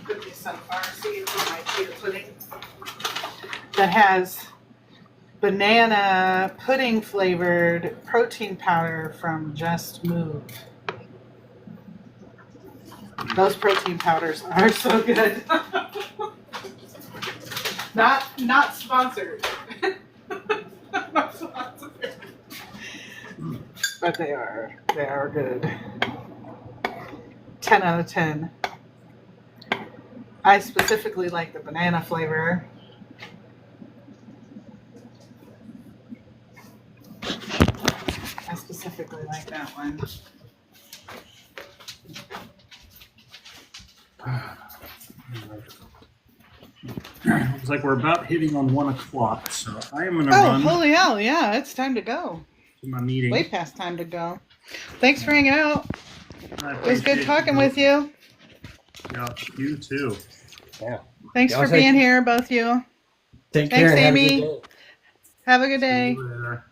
Put these sunflower seeds in my cheetah pudding that has banana pudding flavored protein powder from Just Move. Those protein powders are so good. Not sponsored. Not sponsored. But they are good. 10 out of 10. I specifically like the banana flavor. I specifically like that one. looks like we're about hitting on 1 o'clock, so I am going to Oh, run holy hell, yeah, it's time to go. to my meeting. Way past time to go. Thanks for hanging out. I It was good appreciate talking with you. Yeah, you too. Yeah. Thanks Y'all for take- being here, both you. Take Thanks, care. And have a Amy. good day. Have a good See day. you later.